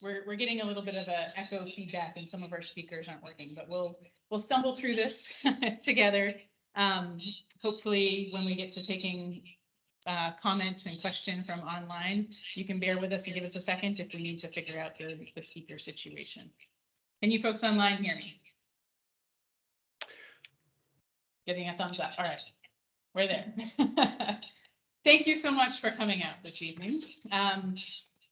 We're getting a little bit of a echo feedback and some of our speakers aren't working, but we'll stumble through this together. Hopefully when we get to taking comment and question from online, you can bear with us and give us a second if we need to figure out the speaker situation. Can you folks online hear me? Getting a thumbs up. All right, we're there. Thank you so much for coming out this evening.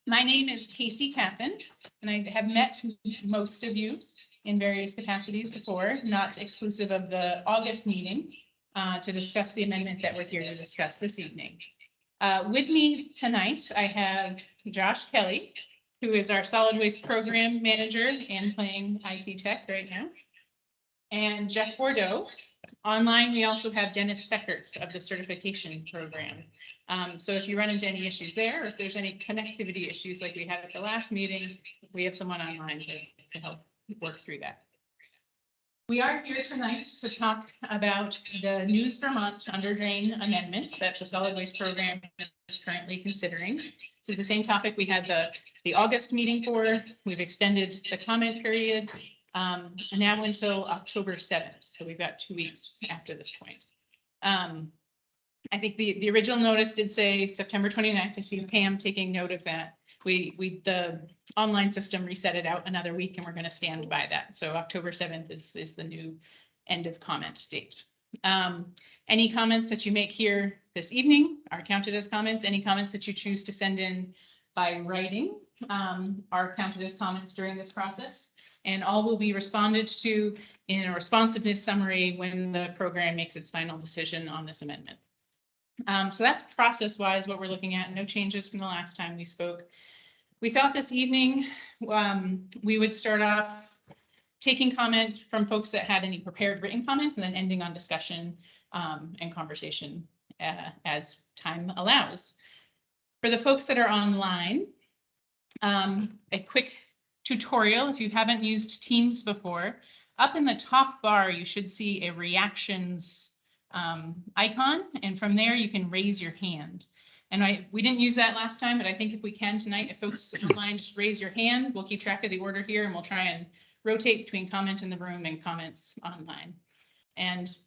My name is Casey Caffin, and I have met most of you in various capacities before, not exclusive of the August meeting, to discuss the amendment that we're here to discuss this evening. With me tonight, I have Josh Kelly, who is our solid waste program manager and playing IT tech right now, and Jeff Bordeaux. Online, we also have Dennis Beckert of the certification program. So if you run into any issues there, or if there's any connectivity issues like we had at the last meeting, we have someone online to help work through that. We are here tonight to talk about the NEWSVT underdrain amendment that the solid waste program is currently considering. This is the same topic we had the August meeting for. We've extended the comment period now until October 7th. So we've got 2 weeks after this point. I think the original notice did say September 29th. I see Pam taking note of that. The online system reset it out another week and we're going to stand by that. So October 7th is the new end of comment date. Any comments that you make here this evening are counted as comments. Any comments that you choose to send in by writing are counted as comments during this process. And all will be responded to in a responsiveness summary when the program makes its final decision on this amendment. So that's process-wise what we're looking at. No changes from the last time we spoke. We thought this evening we would start off taking comment from folks that had any prepared written comments and then ending on discussion and conversation as time allows. For the folks that are online, a quick tutorial. If you haven't used Teams before, up in the top bar, you should see a reactions icon. And from there, you can raise your hand. And we didn't use that last time, but I think if we can tonight, if folks online, just raise your hand. We'll keep track of the order here and we'll try and rotate between comment in the room and comments online. And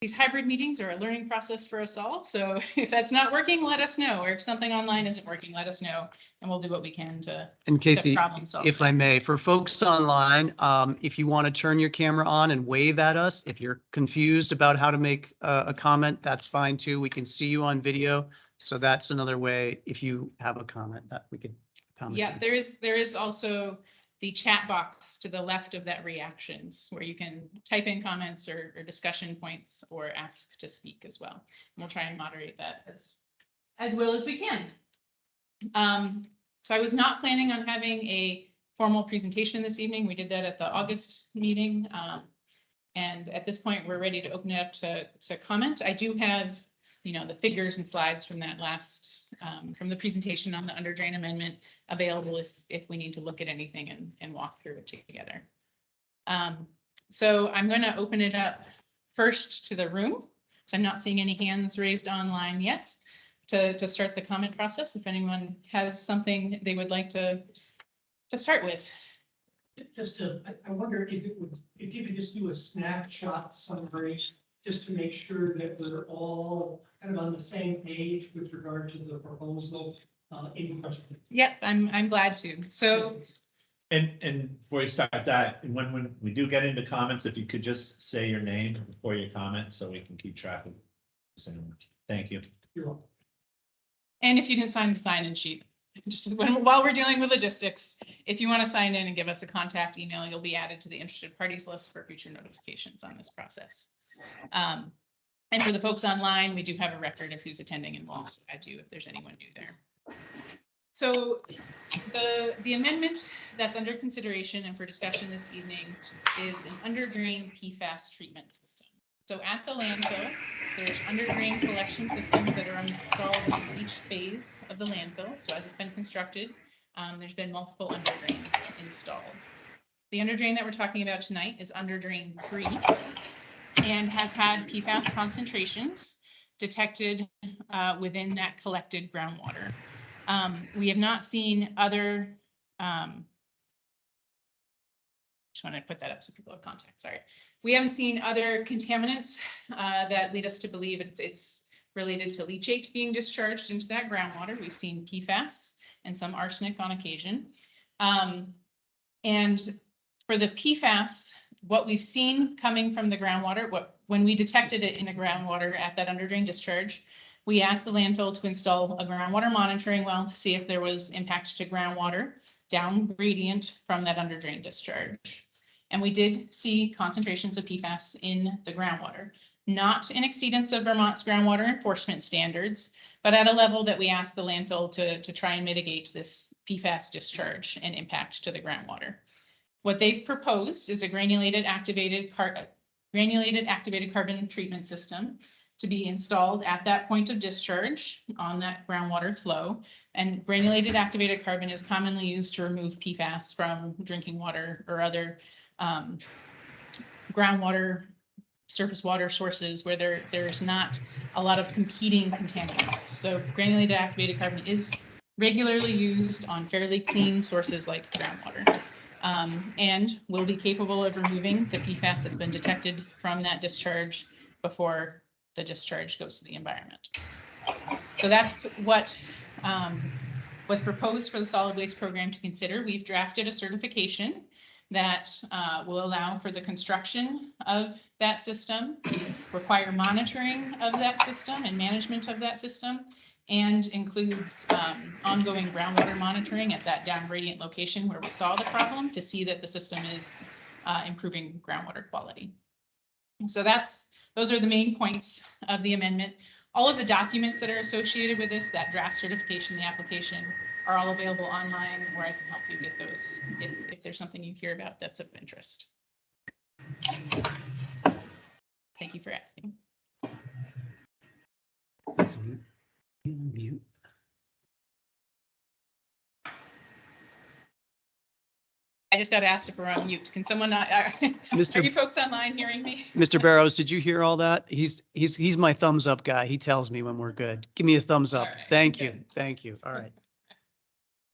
these hybrid meetings are a learning process for us all. So if that's not working, let us know. Or if something online isn't working, let us know. And we'll do what we can to problem solve. If I may, for folks online, if you want to turn your camera on and wave at us, if you're confused about how to make a comment, that's fine too. We can see you on video. So that's another way if you have a comment that we could comment. Yeah, there is also the chat box to the left of that reactions where you can type in comments or discussion points or ask to speak as well. And we'll try and moderate that as well as we can. So I was not planning on having a formal presentation this evening. We did that at the August meeting. And at this point, we're ready to open it up to comment. I do have, the figures and slides from that last, from the presentation on the underdrain amendment available if we need to look at anything and walk through it together. So I'm going to open it up first to the room. So I'm not seeing any hands raised online yet to start the comment process. If anyone has something they would like to start with. I wonder if you could just do a snapshot summary just to make sure that we're all kind of on the same page with regard to the proposal in question. Yep, I'm glad to. So. And before you start that, and when we do get into comments, if you could just say your name before your comment so we can keep track of it. Thank you. You're welcome. And if you didn't sign the sign-in sheet, just while we're dealing with logistics, if you want to sign in and give us a contact email, you'll be added to the interested parties list for future notifications on this process. And for the folks online, we do have a record of who's attending and we'll add you if there's anyone new there. So the amendment that's under consideration and for discussion this evening is an underdrain PFAS treatment system. So at the landfill, there's underdrain collection systems that are installed in each phase of the landfill. So as it's been constructed, there's been multiple underdrains installed. The underdrain that we're talking about tonight is underdrain 3 and has had PFAS concentrations detected within that collected groundwater. We have not seen other, just wanted to put that up so people have context, sorry. We haven't seen other contaminants that lead us to believe it's related to leachate being discharged into that groundwater. We've seen PFAS and some arsenic on occasion. And for the PFAS, what we've seen coming from the groundwater, when we detected it in the groundwater at that underdrain discharge, we asked the landfill to install a groundwater monitoring well to see if there was impact to groundwater down gradient from that underdrain discharge. And we did see concentrations of PFAS in the groundwater, not in exceedance of Vermont's groundwater enforcement standards, but at a level that we asked the landfill to try and mitigate this PFAS discharge and impact to the groundwater. What they've proposed is a granulated activated carbon treatment system to be installed at that point of discharge on that groundwater flow. And granulated activated carbon is commonly used to remove PFAS from drinking water or other groundwater, surface water sources where there's not a lot of competing contaminants. So granulated activated carbon is regularly used on fairly clean sources like groundwater, and will be capable of removing the PFAS that's been detected from that discharge before the discharge goes to the environment. So that's what was proposed for the solid waste program to consider. We've drafted a certification that will allow for the construction of that system, require monitoring of that system and management of that system, and includes ongoing groundwater monitoring at that down gradient location where we saw the problem to see that the system is improving groundwater quality. So those are the main points of the amendment. All of the documents that are associated with this, that draft certification, the application, are all available online, where I can help you get those if there's something you hear about that's of interest. Thank you for asking. Mute. I just got asked if we're on mute. Can someone not, are you Mr. folks online hearing me? Mr. Barrows, did you hear all that? He's my thumbs up guy. He tells me when we're good. Give me a thumbs up. All right, Thank you. good. Thank you. All right.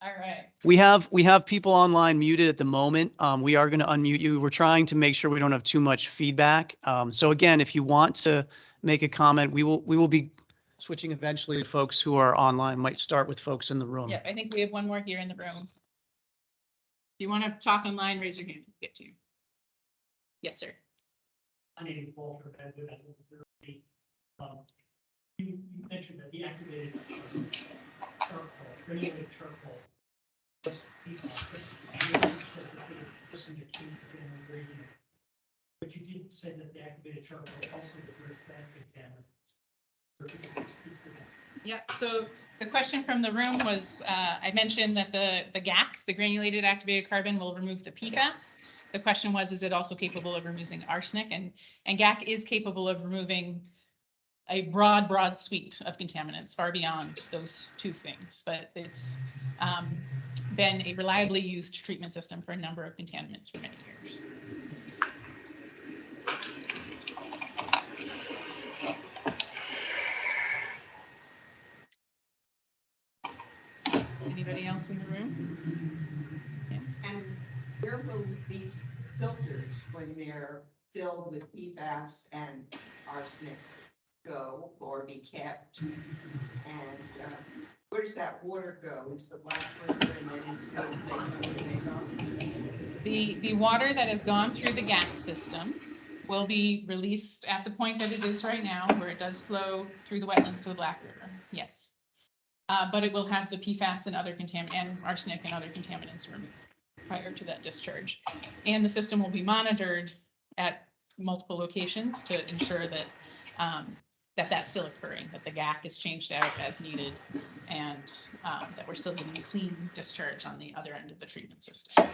All right. We have people online muted at the moment. We are going to unmute you. We're trying to make sure we don't have too much feedback. So again, if you want to make a comment, we will be switching eventually to folks who are online. Might start with folks in the room. Yep, I think we have one more here in the room. If you want to talk online, raise your hand. We'll get to you. Yes, sir. My name is Walter Bedwood. I live in Derby. You mentioned that the activated charcoal, granulated charcoal. Was PFAS, but you also said that it was listen to keep within the gradient. But you didn't say that the activated charcoal also addressed that contaminant. Or if you could just speak to that. Yeah, so the question from the room was, I mentioned that the GAC, the granulated activated carbon, will remove the PFAS. The question was, is it also capable of removing arsenic? And GAC is capable of removing a broad suite of contaminants far beyond those two things, but it's been a reliably used treatment system for a number of contaminants for many years. Anybody else in the room? Yeah. And where will these filters, when they're filled with PFAS and arsenic, go or be kept? And where does that water go? Into the black river and then into the Lake? The water that has gone through the GAC system will be released at the point that it is right now, where it does flow through the wetlands to the Black River. Yes. But it will have the PFAS and other and arsenic and other contaminants removed prior to that discharge. And the system will be monitored at multiple locations to ensure that that's still occurring, that the GAC is changed out as needed, and that we're still getting a clean discharge on the other end of the treatment system.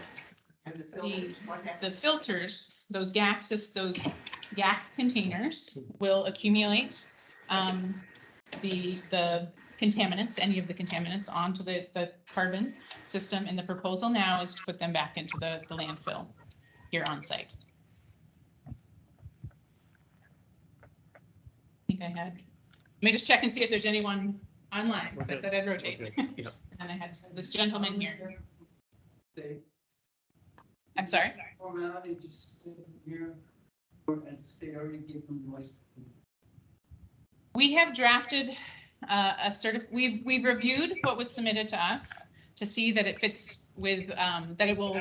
And the filters, what happens? The filters, those GAC containers will accumulate the contaminants, any of the contaminants, onto the carbon system, and the proposal now is to put them back into the landfill here on site. I think I had, let me just check and see if there's anyone online, because I said I'd rotate. Yep. And I had this gentleman here. I'm sorry? Formality, just sit here and stay already give them voice. We have drafted we've reviewed what was submitted to us to see that it fits with, that it will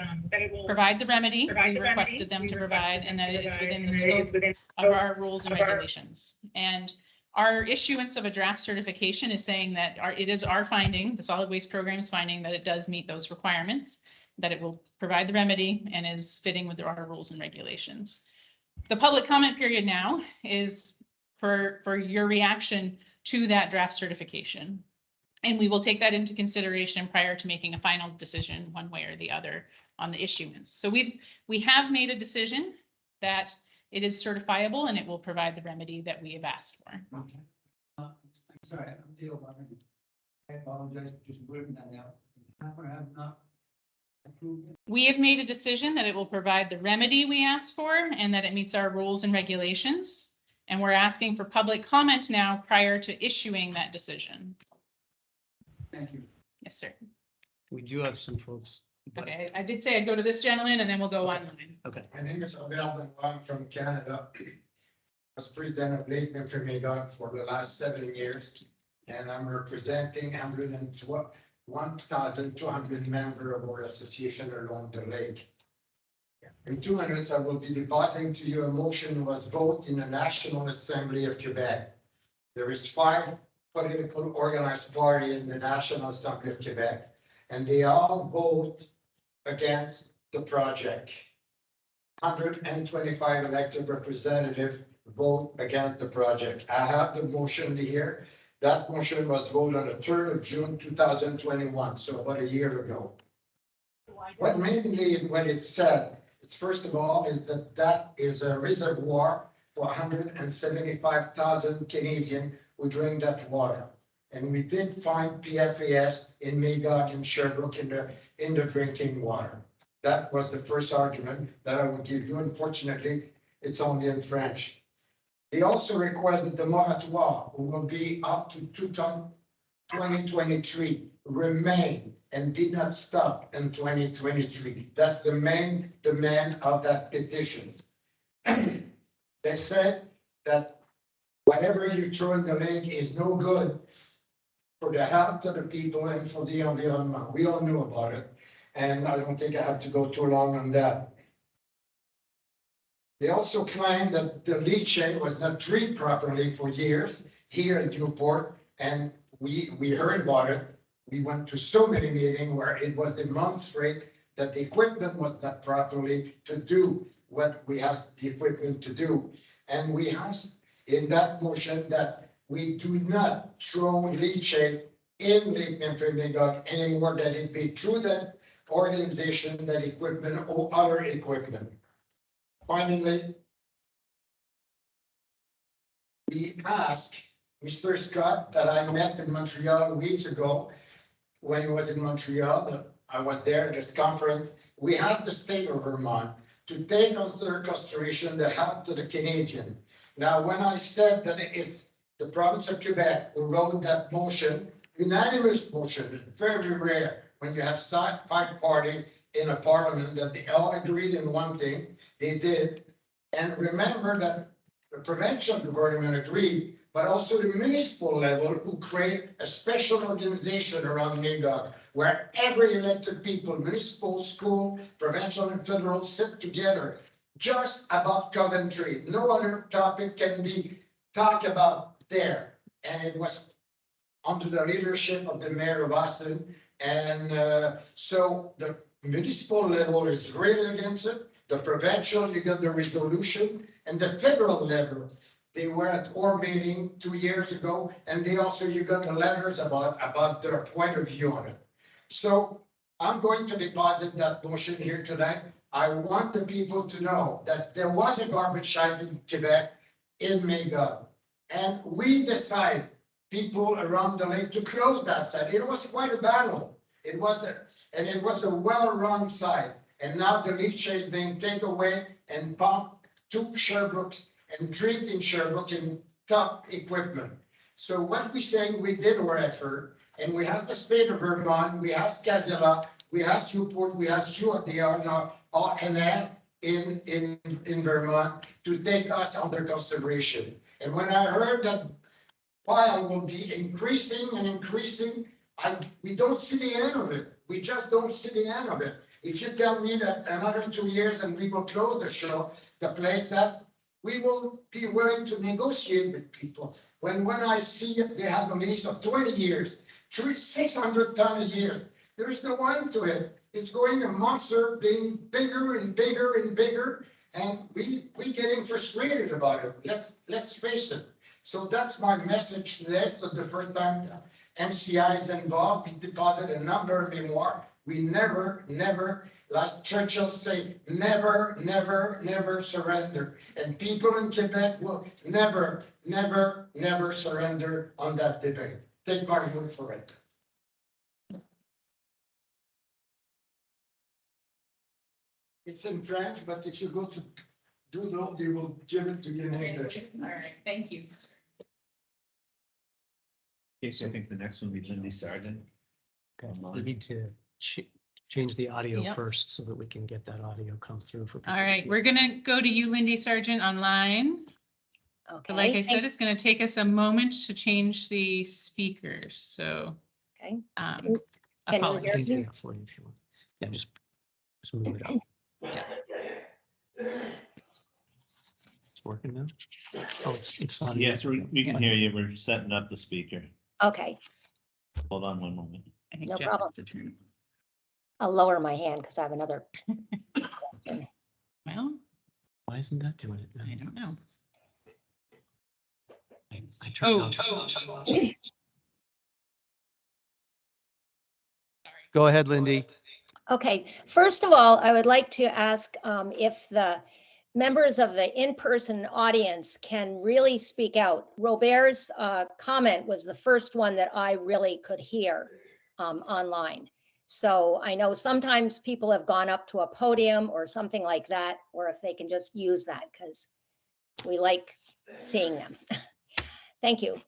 provide the remedy we requested them to provide, and that it is within the scope of our rules and regulations. And our issuance of a draft certification is saying that it is our finding, the solid waste program's finding, that it does meet those requirements, that it will provide the remedy and is fitting with our rules and regulations. The public comment period now is for your reaction to that draft certification. And we will take that into consideration prior to making a final decision one way or the other on the issuance. So we have made a decision that it is certifiable and it will provide the remedy that we have asked for. Okay. I'm sorry, I'm dealing with it. I apologize for just blurting that out. I have not approved it. We have made a decision that it will provide the remedy we asked for and that it meets our rules and regulations. And we're asking for public comment now prior to issuing that decision. Thank you. Yes, sir. We do have some folks. Okay, I did say I'd go to this gentleman and then we'll go online. Okay. My name is Abel, I'm from Canada. I was president of Lake Newfoundland for the last 7 years, and I'm representing 1,200 members of our association along the lake. In 2 minutes, I will be depositing to you a motion was voted in the National Assembly of Quebec. There is 5 political organized party in the National Assembly of Quebec, and they all vote against the project. 125 elected representatives vote against the project. I have the motion here. That motion was voted on the 3rd of June, 2021, so about a year ago. What mainly what it said, it's first of all, is that is a reservoir for 175,000 Canadians who drink that water. And we did find PFAS in Magog and Sherbrooke in the drinking water. That was the first argument that I would give you. Unfortunately, it's only in French. They also requested the moratoire, who will be up to 2023, remain and did not stop in 2023. That's the main demand of that petition. They said that whatever you throw in the lake is no good for the health of the people and for the environment. We all knew about it, and I don't think I have to go too long on that. They also claimed that the leachate was not treated properly for years here at Newport, and we heard about it. We went to so many meetings where it was demonstrated that the equipment was not properly to do what we asked the equipment to do. And we asked in that motion that we do not throw leachate in Lake Newfoundland anymore, that it be through that organization, that equipment or other equipment. Finally, we asked Mr. Scott that I met in Montreal weeks ago when he was in Montreal. I was there at this conference. We asked the state of Vermont to take under consideration the health of the Canadian. Now, when I said that it's the province of Quebec who wrote that motion, unanimous motion, it's very rare when you have 5 parties in a parliament that they all agreed in one thing. They did. And remember that the provincial government agreed, but also the municipal level who create a special organization around Magog, where every elected people, municipal, school, provincial and federal, sit together just about Coventry. No other topic can be talked about there. And it was under the leadership of the mayor of Austin. And so the municipal level is really against it. The provincial, you got the resolution, and the federal level. They were at our meeting 2 years ago, and they also, you got the letters about their point of view on it. So I'm going to deposit that motion here tonight. I want the people to know that there was a garbage site in Quebec in Magog, and we decided, people around the lake, to close that site. It was quite a battle. It was a well-run site, and now the leachate is being taken away and pumped to Sherbrooke and treated in Sherbrooke in top equipment. So what we saying, we did our effort, And we asked the state of Vermont, we asked Casella, we asked Newport, we asked you at the RNF in Vermont to take us under consideration. And when I heard that pile will be increasing and increasing, we don't see the end of it. We just don't see the end of it. If you tell me that another 2 years and we will close the place, that we will be willing to negotiate with people. When I see they have a lease of 20 years, 600 tons a year, there is no end to it. It's going a monster, being bigger and bigger and bigger, and we getting frustrated about it. Let's face it. So that's my message today. So the first time MCI is involved, we deposit a number of memoir. We never, like Churchill say, never surrender. And people in Quebec will never surrender on that debate. Take my word for it. It's in French, but if you go to Doodle, they will give it to you in English. All right, thank you. Okay, so I think the next one will be Lindy Sargent. We need to change the audio Yep. first so that we can get that audio come through for people. All right, we're gonna go to you, Lindy Sargent, online. Okay. But like I thank- said, it's gonna take us a moment to change the speakers, so. Okay. um, Can you I apologies. can do that for you if you want. Yeah, just move it up. It's working now? Oh, it's on. Yes, we can hear you. We're setting up the speaker. Okay, Hold on one moment. I think No Jeff problem. has to turn- I'll lower my hand because I have another question. Well, Why isn't that doing it? I don't know. I turned Oh, off. sorry. Go ahead, Lindy. Okay, first of all, I would like to ask if the members of the in-person audience can really speak out. Robert's comment was the first one that I really could hear online. So I know sometimes people have gone up to a podium or something like that, or if they can just use that, because we like seeing them. Thank you.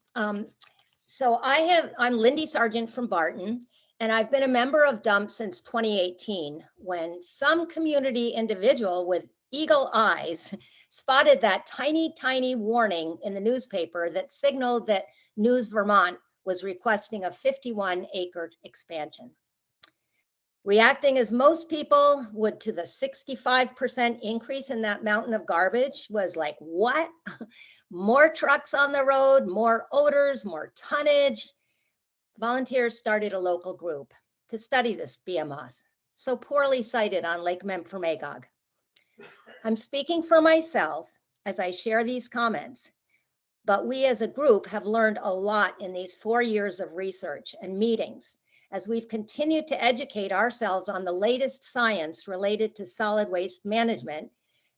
So I'm Lindy Sargent from Barton, and I've been a member of DUMP since 2018, when some community individual with eagle eyes spotted that tiny warning in the newspaper that signaled that News Vermont was requesting a 51-acre expansion. Reacting as most people would to the 65% increase in that mountain of garbage was like, what? More trucks on the road, more odors, more tonnage. Volunteers started a local group to study this BMOS, so poorly cited on Lake Memphremagog. I'm speaking for myself as I share these comments, but we as a group have learned a lot in these 4 years of research and meetings as we've continued to educate ourselves on the latest science related to solid waste management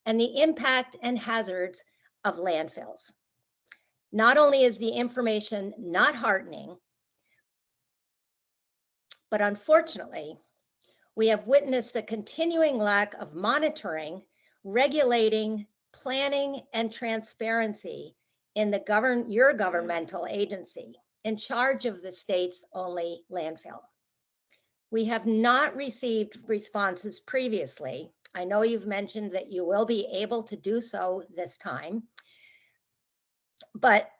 and the impact and hazards of landfills. Not only is the information not heartening, but unfortunately, we have witnessed a continuing lack of monitoring, regulating, planning, and transparency in your governmental agency in charge of the state's only landfill. We have not received responses previously. I know you've mentioned that you will be able to do so this time, but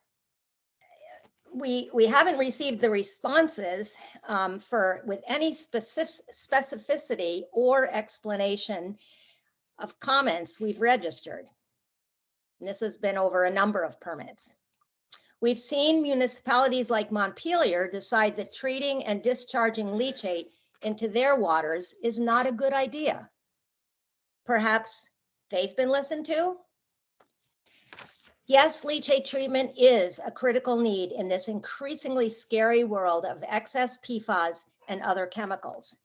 we haven't received the responses with any specificity or explanation of comments we've registered. And this has been over a number of permits. We've seen municipalities like Montpelier decide that treating and discharging leachate into their waters is not a good idea. Perhaps they've been listened to? Yes, leachate treatment is a critical need in this increasingly scary world of excess PFAS and other chemicals.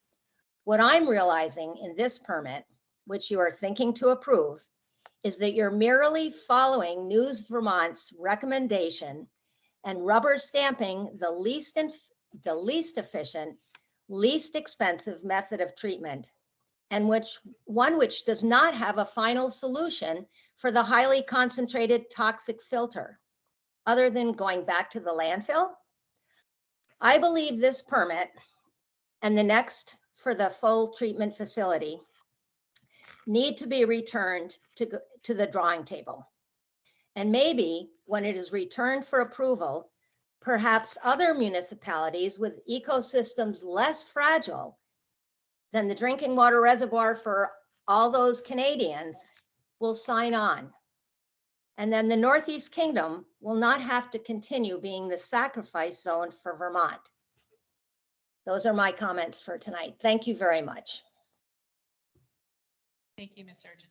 What I'm realizing in this permit, which you are thinking to approve, is that you're merely following News Vermont's recommendation and rubber stamping the least efficient, least expensive method of treatment, and one which does not have a final solution for the highly concentrated toxic filter, other than going back to the landfill. I believe this permit and the next for the full treatment facility need to be returned to the drawing table. And maybe when it is returned for approval, perhaps other municipalities with ecosystems less fragile than the drinking water reservoir for all those Canadians will sign on. And then the Northeast Kingdom will not have to continue being the sacrifice zone for Vermont. Those are my comments for tonight. Thank you very much. Thank you, Ms. Surgeon.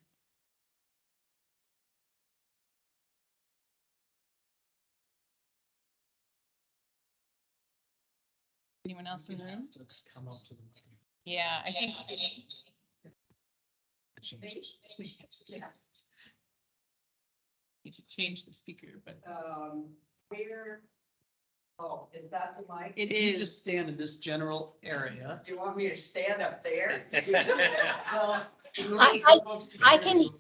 Anyone else in the room? Come up to the mic. Yeah, I think. Need to change the speaker, but Where, oh, is that the mic? it You is. just stand in this general area. Do you want me to stand up there? I can, You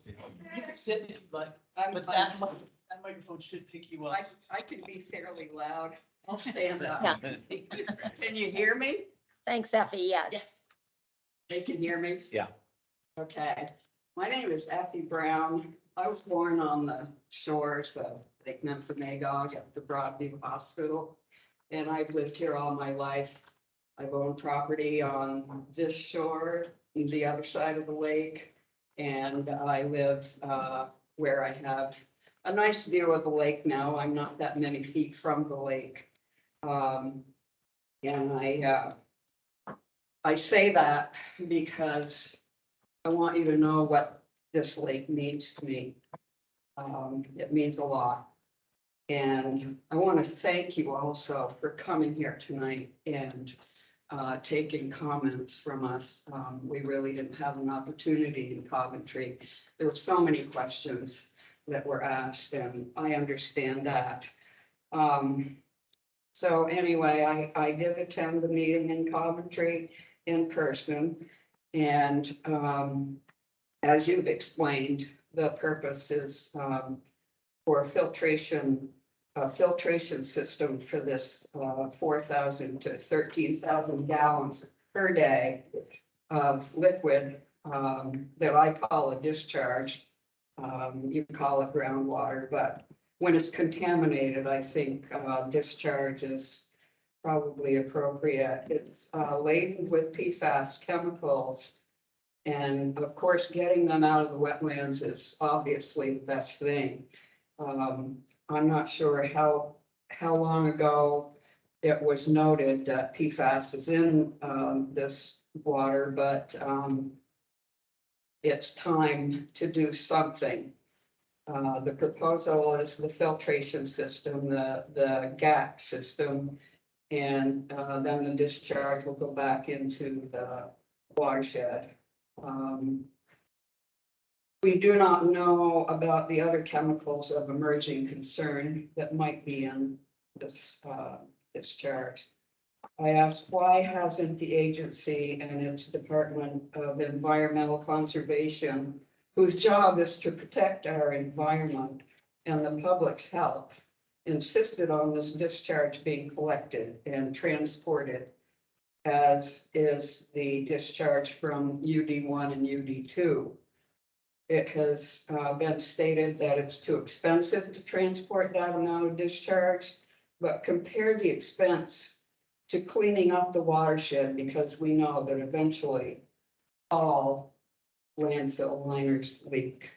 can sit, but that microphone should pick you up. I can be fairly loud. I'll stand up. Yeah. Can you hear me? thanks, Effie, yes. They can hear me? Yeah. Okay. My name is Effie Brown. I was born on the shores of Lake Memphremagog at the Broadview Hospital. And I've lived here all my life. I've owned property on this shore, the other side of the lake. And I live where I have a nice view of the lake now. I'm not that many feet from the lake. And I say that because I want you to know what this lake means to me. It means a lot. And I want to thank you also for coming here tonight and taking comments from us. We really didn't have an opportunity in Coventry. There were so many questions that were asked, and I understand that. So anyway, I did attend the meeting in Coventry in person. And as you've explained, the purpose is for a filtration system for this 4,000 to 13,000 gallons per day of liquid that I call a discharge. You can call it groundwater, but when it's contaminated, I think discharge is probably appropriate. It's laden with PFAS chemicals. And of course, getting them out of the wetlands is obviously the best thing. I'm not sure how long ago it was noted that PFAS is in this water, but it's time to do something. The proposal is the filtration system, the GAC system, and then the discharge will go back into the watershed. We do not know about the other chemicals of emerging concern that might be in this discharge. I asked, why hasn't the agency and its Department of Environmental Conservation, whose job is to protect our environment and the public's health, insisted on this discharge being collected and transported, as is the discharge from UD1 and UD2. It has been stated that it's too expensive to transport that amount of discharge, but compare the expense to cleaning up the watershed, because we know that eventually all landfill liners leak.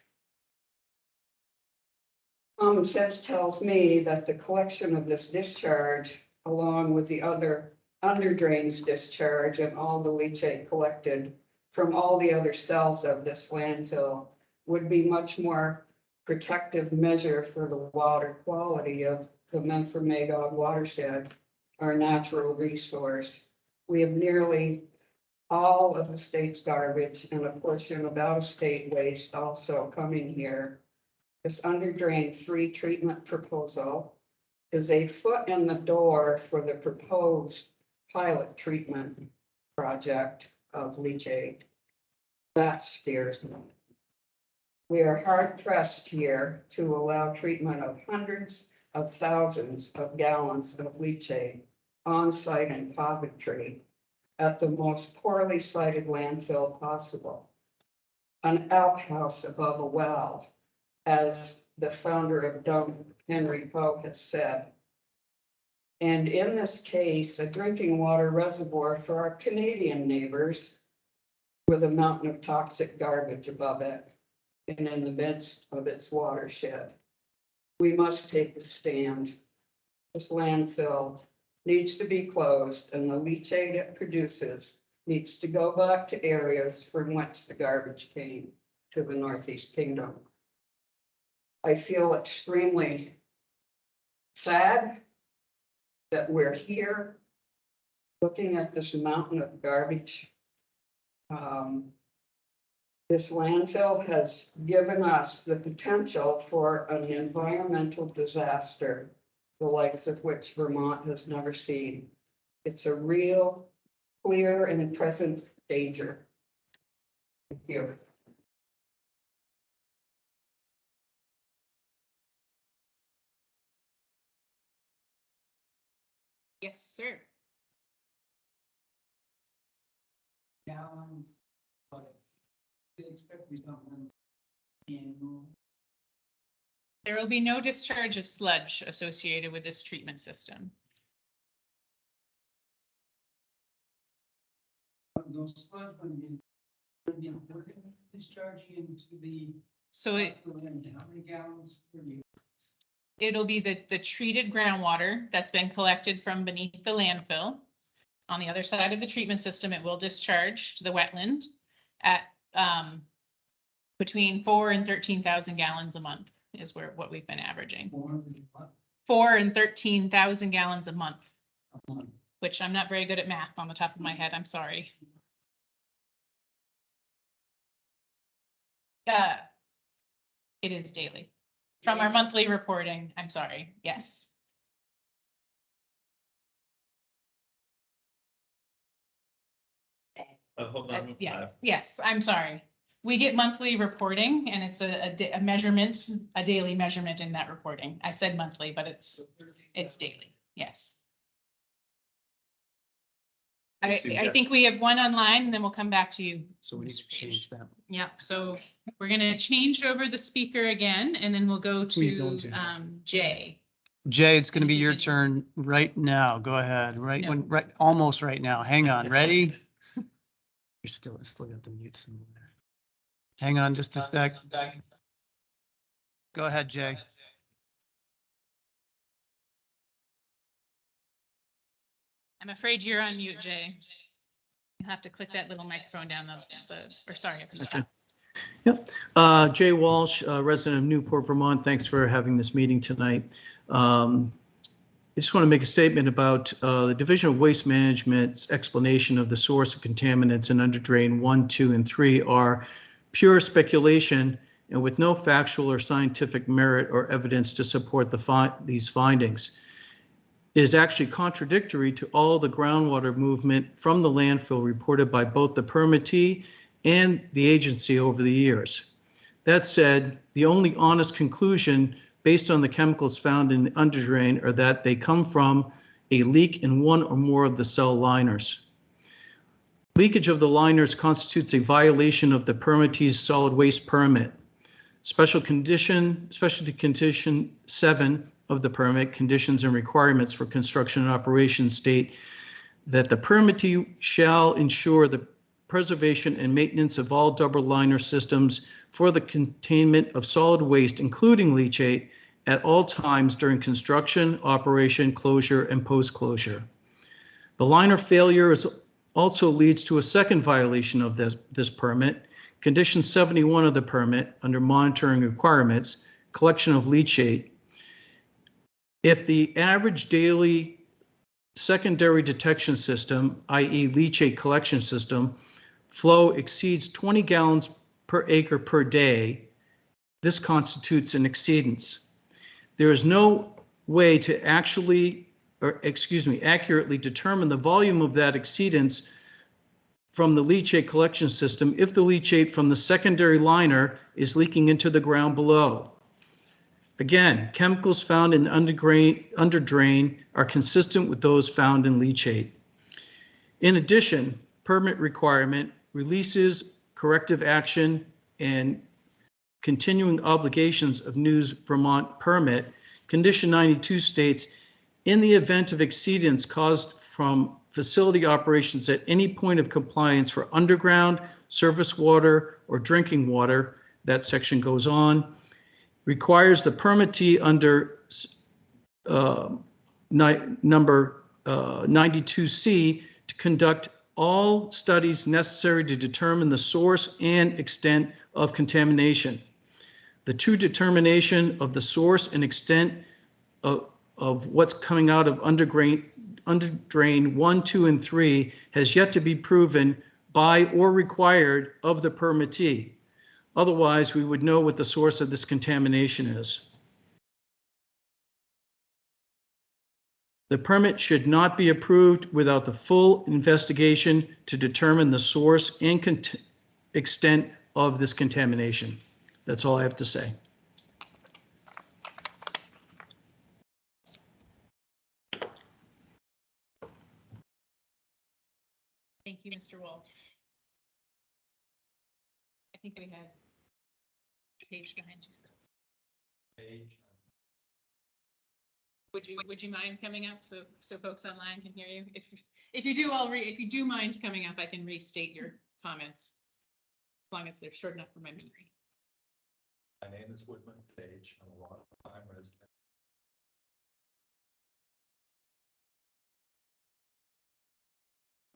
Common sense tells me that the collection of this discharge, along with the other underdrains discharge and all the leachate collected from all the other cells of this landfill, would be much more protective measure for the water quality of the Memphremagog watershed, our natural resource. We have nearly all of the state's garbage and a portion of out-of-state waste also coming here. This underdrain 3 treatment proposal is a foot in the door for the proposed pilot treatment project of leachate. That scares me. We are hard pressed here to allow treatment of hundreds of thousands of gallons of leachate on-site in Coventry at the most poorly sited landfill possible. An outhouse above a well, as the founder of Dump, Henry Poe, has said. And in this case, a drinking water reservoir for our Canadian neighbors with a mountain of toxic garbage above it and in the midst of its watershed. We must take a stand. This landfill needs to be closed, and the leachate it produces needs to go back to areas from which the garbage came to the Northeast Kingdom. I feel extremely sad that we're here looking at this mountain of garbage. This landfill has given us the potential for an environmental disaster, the likes of which Vermont has never seen. It's a real, clear and present danger. Thank you. Yes, sir. Gallons, but they expect to be something annual. There will be no discharge of sludge associated with this treatment system. Those sludge when you discharging into the. So How many gallons per year? it'll be the treated groundwater that's been collected from beneath the landfill. On the other side of the treatment system, it will discharge to the wetland at between 4,000 and 13,000 gallons a month is what we've been averaging. 4,000 and 13,000 gallons a month, which I'm not very good at math on the top of my head. I'm sorry. It is daily. From our monthly reporting, I'm sorry, yes. Hold on. Yeah, yes, I'm sorry. We get monthly reporting and it's a measurement, a daily measurement in that reporting. I said monthly, but it's daily, yes. I think we have one online and then we'll come back to you. So we need to change that. Yeah, so we're gonna change over the speaker again and then we'll go Who are you going to to? Jay. Jay, it's going to And be if you your can- turn right now. Go ahead. Right No. when, right, almost right now. Hang on. Ready? You're still got the mute symbol there. Hang on just a sec. Go ahead, Jay. I'm afraid you're on mute, Jay. You have to click that little microphone down or sorry, up in the top. Yep. Jay Walsh, resident of Newport, Vermont. Thanks for having this meeting tonight. I just want to make a statement about the Division of Waste Management's explanation of the source of contaminants in underdrain 1, 2, and 3 are pure speculation and with no factual or scientific merit or evidence to support these findings. It is actually contradictory to all the groundwater movement from the landfill reported by both the permittee and the agency over the years. That said, the only honest conclusion based on the chemicals found in the underdrain are that they come from a leak in one or more of the cell liners. Leakage of the liners constitutes a violation of the permittee's solid waste permit. Specialty condition 7 of the permit, conditions and requirements for construction and operations, state that the permittee shall ensure the preservation and maintenance of all double liner systems for the containment of solid waste, including leachate, at all times during construction, operation, closure, and post-closure. The liner failure also leads to a second violation of this permit, condition 71 of the permit under monitoring requirements, collection of leachate. If the average daily secondary detection system, i.e. leachate collection system, flow exceeds 20 gallons per acre per day, this constitutes an exceedance. There is no way to accurately determine the volume of that exceedance from the leachate collection system if the leachate from the secondary liner is leaking into the ground below. Again, chemicals found in underdrain are consistent with those found in leachate. In addition, permit requirement, releases, corrective action, and continuing obligations of NEWSVT permit, Condition 92 states, in the event of exceedance caused from facility operations at any point of compliance for underground, surface water, or drinking water, that section goes on, requires the permittee under number 92C to conduct all studies necessary to determine the source and extent of contamination. The true determination of the source and extent of what's coming out of underdrain 1, 2, and 3 has yet to be proven by or required of the permittee. Otherwise, we would know what the source of this contamination is. The permit should not be approved without the full investigation to determine the source and extent of this contamination. That's all I have to say. Thank you, Mr. Wolf. I think we had a page behind you. Would you mind coming up so folks online can hear you? If you do, if you do mind coming up, I can restate your comments as long as they're short enough for my memory. My name is Woodman Page. I'm a long-time resident.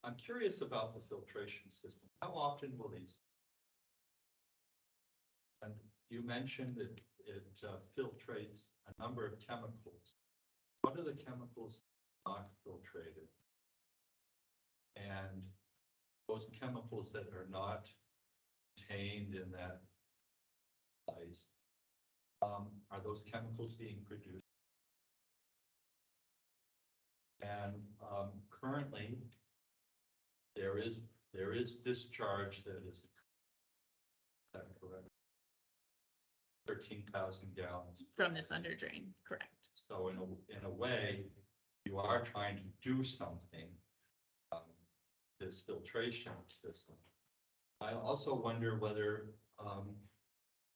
I'm curious about the filtration system. How often will these? And you mentioned it filtrates a number of chemicals. What are the chemicals not filtrated? And those chemicals that are not contained in that place, are those chemicals being produced? And currently, there is discharge that is correct. 13,000 gallons From this underdrain, correct. So in a way, you are trying to do something. This filtration system. I also wonder whether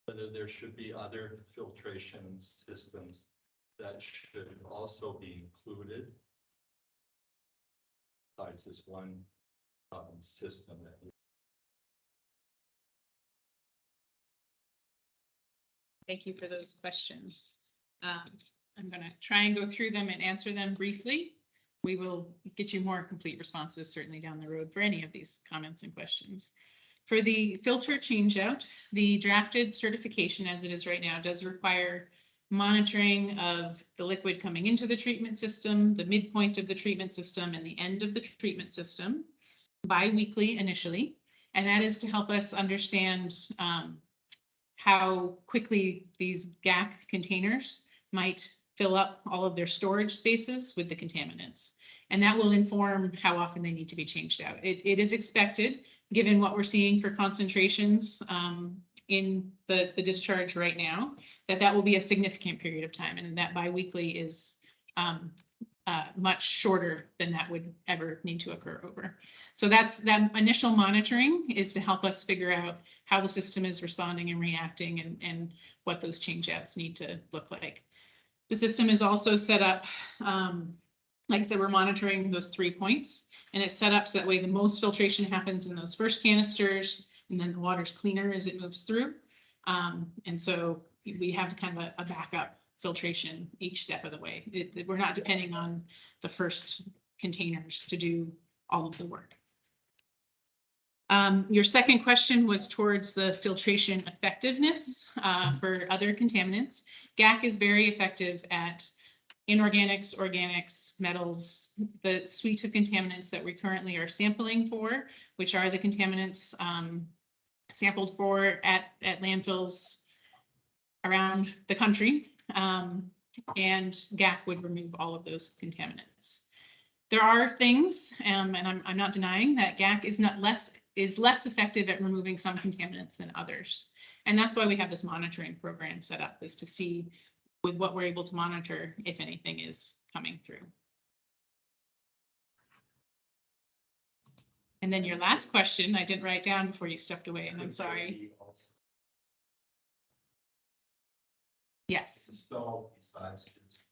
there should be other filtration systems that should also be included besides this one system that you. Thank you for those questions. I'm going to try and go through them and answer them briefly. We will get you more complete responses certainly down the road for any of these comments and questions. For the filter changeout, the drafted certification as it is right now does require monitoring of the liquid coming into the treatment system, the midpoint of the treatment system, and the end of the treatment system bi-weekly initially. And that is to help us understand how quickly these GAC containers might fill up all of their storage spaces with the contaminants. And that will inform how often they need to be changed out. It is expected, given what we're seeing for concentrations in the discharge right now, that will be a significant period of time, and that biweekly is much shorter than that would ever need to occur over. So that initial monitoring is to help us figure out how the system is responding and reacting and what those changeouts need to look like. The system is also set up, like I said, we're monitoring those 3 points, and it's set up so that way the most filtration happens in those first canisters, and then the water's cleaner as it moves through. And so we have kind of a backup filtration each step of the way. We're not depending on the first containers to do all of the work. Your second question was towards the filtration effectiveness for other contaminants. GAC is very effective at inorganics, organics, metals, the suite of contaminants that we currently are sampling for, which are the contaminants sampled for at landfills around the country. And GAC would remove all of those contaminants. There are things, and I'm not denying that GAC is less effective at removing some contaminants than others. And that's why we have this monitoring program set up, is to see with what we're able to monitor, if anything is coming through. And then your last question, I didn't write down before you stepped away, and I'm sorry. Yes. Install besides just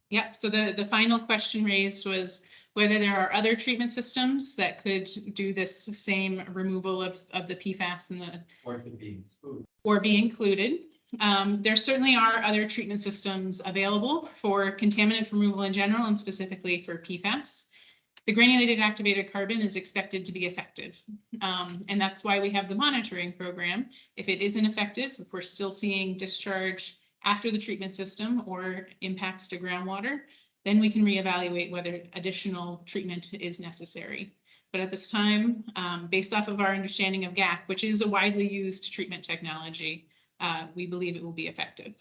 Yep, so the final question raised was whether there are other treatment systems that could do this same removal of the PFAS and the, or could be food. or be included. There certainly are other treatment systems available for contaminant removal in general and specifically for PFAS. The granulated activated carbon is expected to be effective. And that's why we have the monitoring program. If it isn't effective, if we're still seeing discharge after the treatment system or impacts to groundwater, then we can reevaluate whether additional treatment is necessary. But at this time, based off of our understanding of GAC, which is a widely used treatment technology, we believe it will be effective.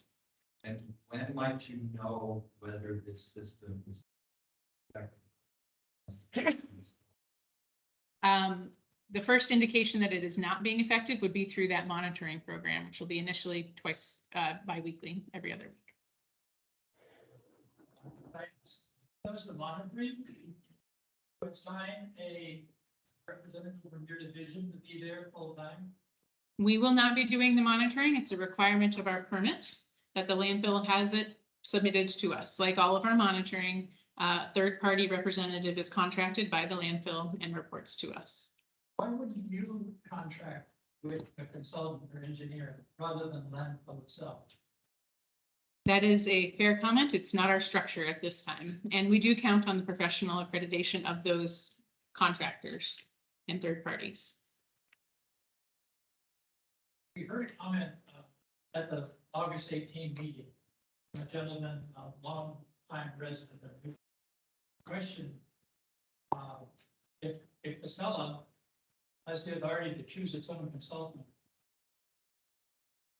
And when might you know whether this system is effective? The first indication that it is not being effective would be through that monitoring program, which will be initially twice bi-weekly, every other week. Does the monitoring assign a representative from your division to be there full time? We will not be doing the monitoring. It's a requirement of our permit that the landfill has it submitted to us. Like all of our monitoring, third-party representative is contracted by the landfill and reports to us. Why wouldn't you contract with a consultant or engineer rather than landfill itself? That is a fair comment. It's not our structure at this time. And we do count on the professional accreditation of those contractors and third parties. We heard a comment at the August 18 meeting, from a gentleman, a long time resident of New question. If Casella has the authority to choose its own consultant,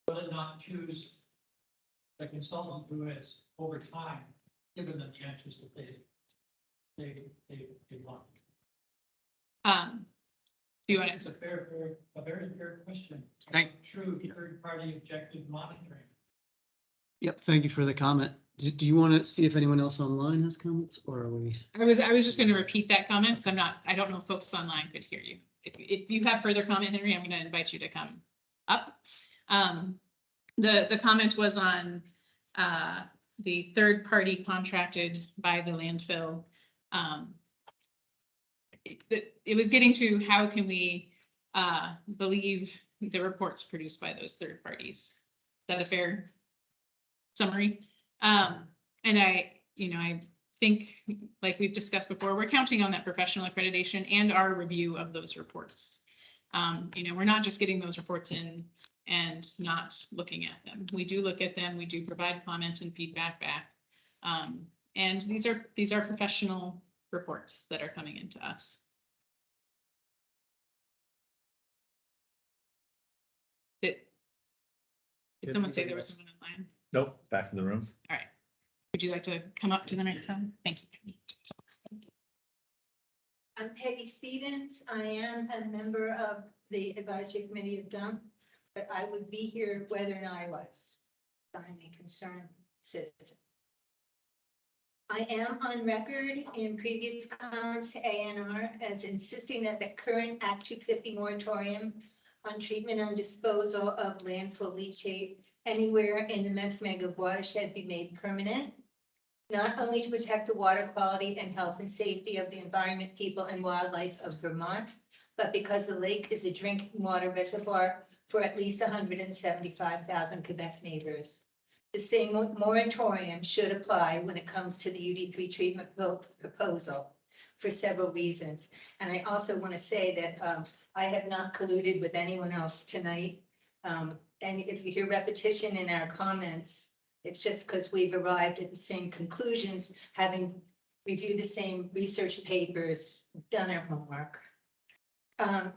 will it not choose the consultant who has, over time, given them the answers that they want? Do you want It's a very fair question. True third-party objective monitoring. Yep, thank you for the comment. Do you want to see if anyone else online has comments, or are we? I was just going to repeat that comment because I don't know if folks online could hear you. If you have further comment, Henry, I'm going to invite you to come up. The comment was on the third party contracted by the landfill. It was getting to how can we believe the reports produced by those third parties. Is that a fair summary? And I think, like we've discussed before, we're counting on that professional accreditation and our review of those reports. We're not just getting those reports in and not looking at them. We do look at them. We do provide comment and feedback back. And these are professional reports that are coming into us. Did someone say there was someone online? Nope, back in the room. All right. Would you like to come up to the microphone? Thank you. I'm Peggy Stevens. I am a member of the advisory committee of DUMP, but I would be here whether or not I was. I'm a concerned citizen. I am on record in previous comments to ANR as insisting that the current Act 250 moratorium on treatment and disposal of landfill leachate anywhere in the Memphremagog watershed be made permanent, not only to protect the water quality and health and safety of the environment, people, and wildlife of Vermont, but because the lake is a drinking water reservoir for at least 175,000 Quebec neighbors. The same moratorium should apply when it comes to the UD3 treatment proposal for several reasons. And I also want to say that I have not colluded with anyone else tonight. And if you hear repetition in our comments, it's just because we've arrived at the same conclusions, having reviewed the same research papers, done our homework.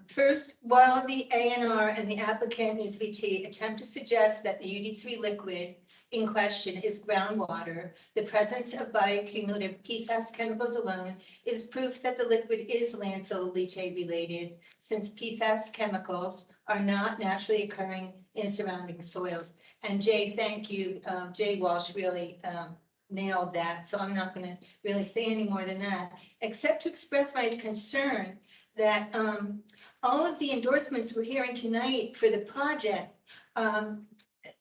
First, while the ANR and the applicant NEWSVT attempt to suggest that the UD3 liquid in question is groundwater, the presence of bioaccumulative PFAS chemicals alone is proof that the liquid is landfill leachate related, since PFAS chemicals are not naturally occurring in surrounding soils. And Jay, thank you. Jay Walsh really nailed that, so I'm not going to really say any more than that, except to express my concern that all of the endorsements we're hearing tonight for the project,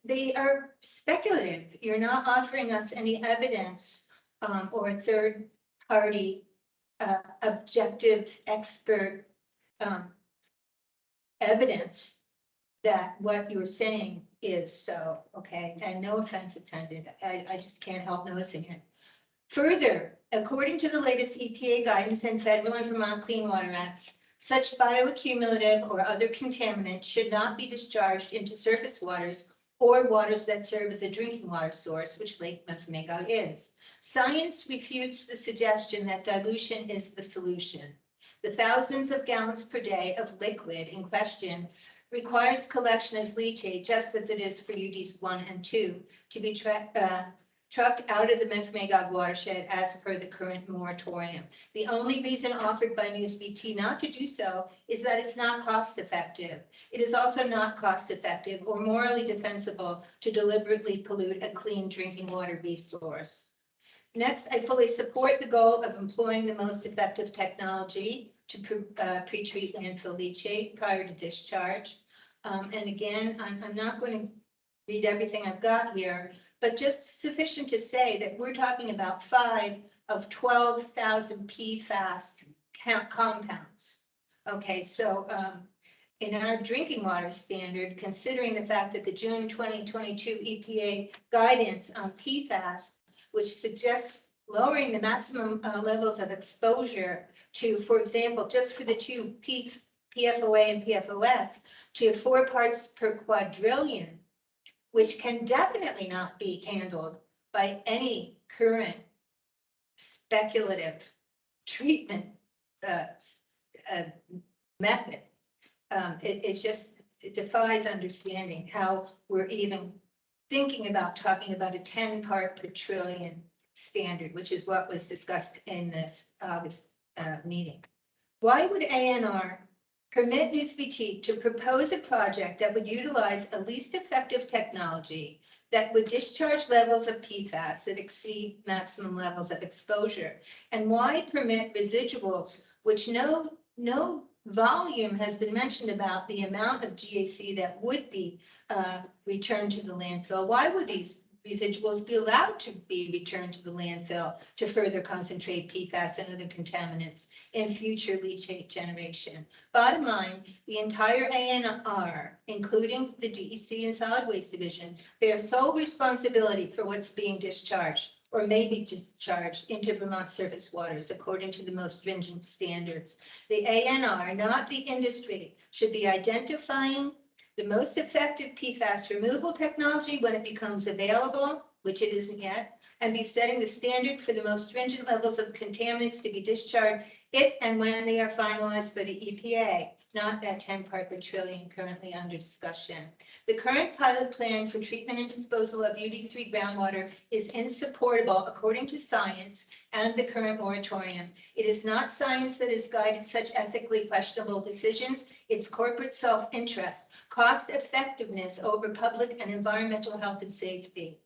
they are speculative. You're not offering us any evidence or third party objective expert evidence that what you're saying is so, okay? And no offense intended. I just can't help noticing it. Further, according to the latest EPA guidance and federal and Vermont Clean Water Acts, such bioaccumulative or other contaminants should not be discharged into surface waters or waters that serve as a drinking water source, which Lake Memphremagog is. Science refutes the suggestion that dilution is the solution. The thousands of gallons per day of liquid in question requires collection as leachate, just as it is for UDs 1 and 2, to be trucked out of the Memphremagog watershed as per the current moratorium. The only reason offered by NEWSVT not to do so is that it's not cost effective. It is also not cost effective or morally defensible to deliberately pollute a clean drinking water resource. Next, I fully support the goal of employing the most effective technology to pre-treat landfill leachate prior to discharge. And again, I'm not going to read everything I've got here, but just sufficient to say that we're talking about 5 of 12,000 PFAS compounds. Okay, so in our drinking water standard, considering the fact that the June 2022 EPA guidance on PFAS, which suggests lowering the maximum levels of exposure to, for example, just for the two PFOA and PFOS, to 4 parts per quadrillion, which can definitely not be handled by any current speculative treatment method. It defies understanding how we're even thinking about talking about a 10 part per trillion standard, which is what was discussed in this August meeting. Why would ANR permit NEWSVT to propose a project that would utilize a least effective technology that would discharge levels of PFAS that exceed maximum levels of exposure? And why permit residuals, which no volume has been mentioned about the amount of GAC that would be returned to the landfill? Why would these residuals be allowed to be returned to the landfill to further concentrate PFAS and other contaminants in future leachate generation? Bottom line, the entire ANR, including the DEC and Solid Waste Division, bear sole responsibility for what's being discharged or may be discharged into Vermont surface waters according to the most stringent standards. The ANR, not the industry, should be identifying the most effective PFAS removal technology when it becomes available, which it isn't yet, and be setting the standard for the most stringent levels of contaminants to be discharged if and when they are finalized by the EPA, not that 10 part per trillion currently under discussion. The current pilot plan for treatment and disposal of UD3 groundwater is insupportable according to science and the current moratorium. It is not science that has guided such ethically questionable decisions. It's corporate self-interest, cost effectiveness over public and environmental health and safety,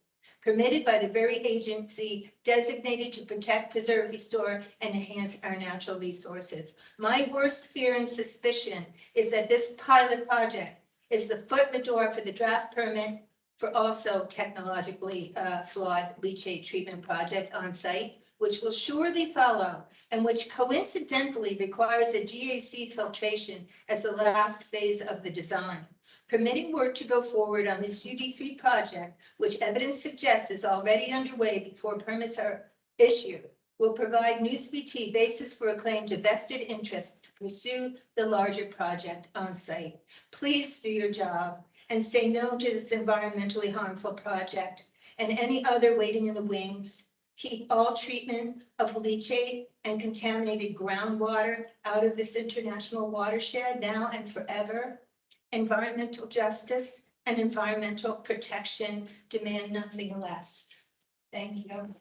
permitted by the very agency designated to protect, preserve, restore, and enhance our natural resources. My worst fear and suspicion is that this pilot project is the foot in the door for the draft permit for also technologically flawed leachate treatment project on site, which will surely follow, and which coincidentally requires a GAC filtration as the last phase of the design. Permitting work to go forward on this UD3 project, which evidence suggests is already underway before permits are issued, will provide NEWSVT basis for a claim to vested interest to pursue the larger project on site. Please do your job and say no to this environmentally harmful project and any other waiting in the wings. keep all treatment of leachate and contaminated groundwater out of this international watershed now and forever. Environmental justice and environmental protection demand nothing less. Thank you.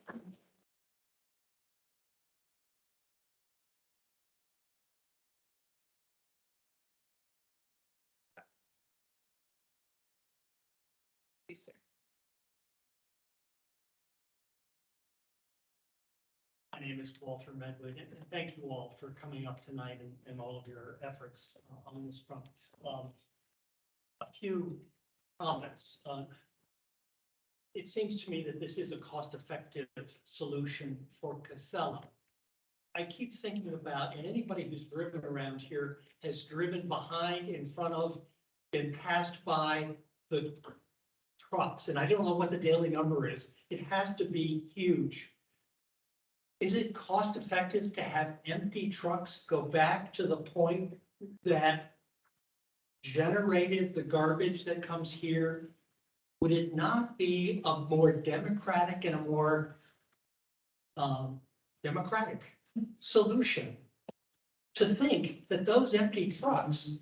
Please, sir. My name is Walter Medwood, and thank you all for coming up tonight and all of your efforts on this front. A few comments. It seems to me that this is a cost-effective solution for Casella. I keep thinking about, and anybody who's driven around here has driven behind, in front of, been passed by the trucks, and I don't know what the daily number is. It has to be huge. Is it cost effective to have empty trucks go back to the point that generated the garbage that comes here? Would it not be a more democratic and a more democratic solution to think that those empty trucks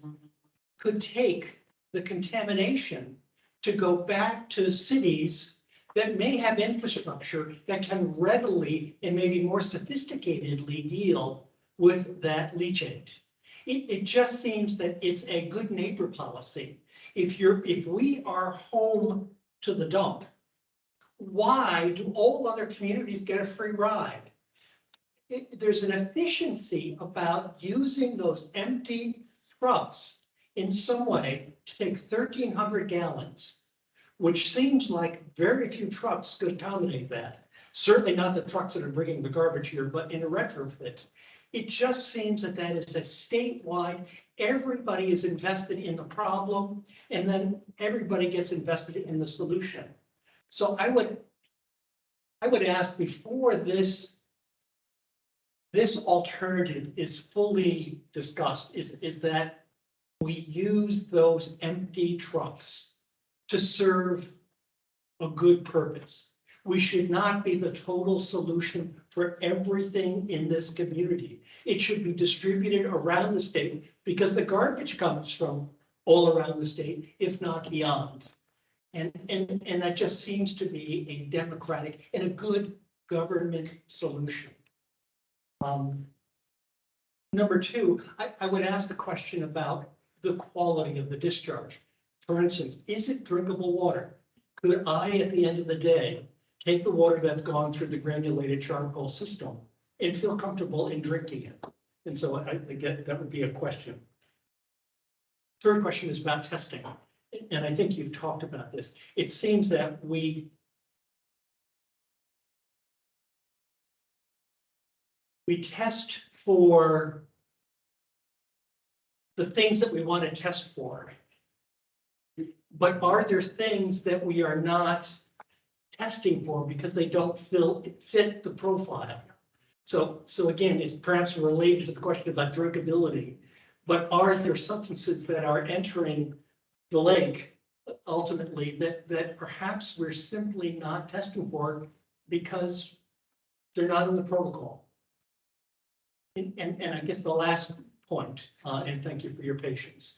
could take the contamination to go back to cities that may have infrastructure that can readily and maybe more sophisticatedly deal with that leachate? It just seems that it's a good neighbor policy. If we are home to the dump, why do all other communities get a free ride? There's an efficiency about using those empty trucks in some way to take 1,300 gallons, which seems like very few trucks could accommodate that. Certainly not the trucks that are bringing the garbage here, but in a retrofit. It just seems that that is a statewide, everybody is invested in the problem, and then everybody gets invested in the solution. So I would ask, before this alternative is fully discussed, is that we use those empty trucks to serve a good purpose. We should not be the total solution for everything in this community. It should be distributed around the state because the garbage comes from all around the state, if not beyond. And that just seems to be a democratic and a good government solution. Number two, I would ask the question about the quality of the discharge. For instance, is it drinkable water? Could I, at the end of the day, take the water that's gone through the granulated charcoal system and feel comfortable in drinking it? And so I get that would be a question. Third question is about testing. And I think you've talked about this. It seems that we test for the things that we want to test for. But are there things that we are not testing for because they don't fit the profile? So again, it's perhaps related to the question about drinkability, but are there substances that are entering the lake ultimately that perhaps we're simply not testing for because they're not in the protocol? And I guess the last point, and thank you for your patience.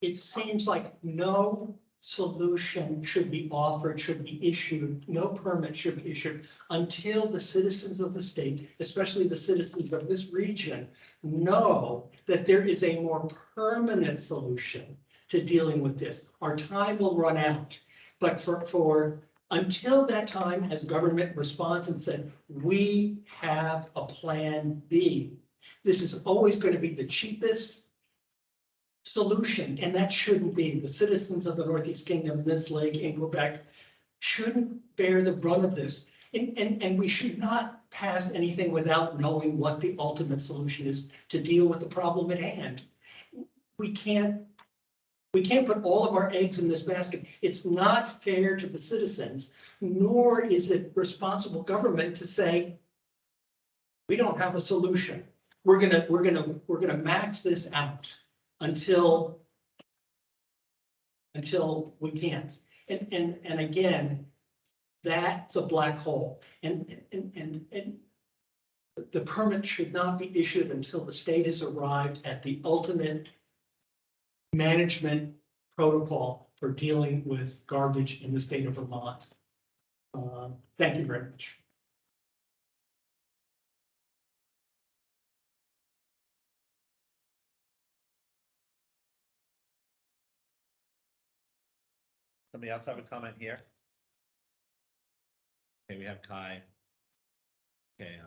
It seems like no solution should be offered, should be issued, no permit should be issued until the citizens of the state, especially the citizens of this region, know that there is a more permanent solution to dealing with this. Our time will run out, but for until that time, as government responds and said, we have a plan B. This is always going to be the cheapest solution, and that shouldn't be. The citizens of the Northeast Kingdom, this lake in Quebec, shouldn't bear the brunt of this. And we should not pass anything without knowing what the ultimate solution is to deal with the problem at hand. We can't put all of our eggs in this basket. It's not fair to the citizens, nor is it responsible government to say, we don't have a solution. We're gonna max this out until we can't. And again, that's a black hole. And the permit should not be issued until the state has arrived at the ultimate management protocol for dealing with garbage in the state of Vermont. Thank you very much. Somebody else have a comment here? Okay, we have Kai. Okay,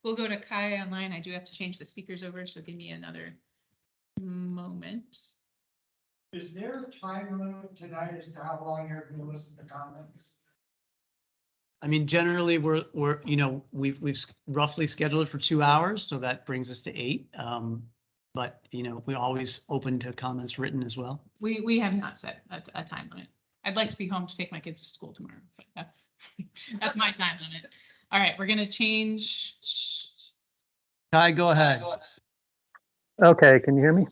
We'll go to Kai online. I do have to change the speakers over, so give me another moment. Is there a time limit tonight as to how long you're going to listen to comments? I mean, generally, we're, you know, we've roughly scheduled it for 2 hours, so that brings us to 8. But, you know, we're always open to comments written as well. We have not set a time limit. I'd like to be home to take my kids to school tomorrow, but that's my time limit. All right, we're gonna change. Kai, go ahead. Okay, can you hear me?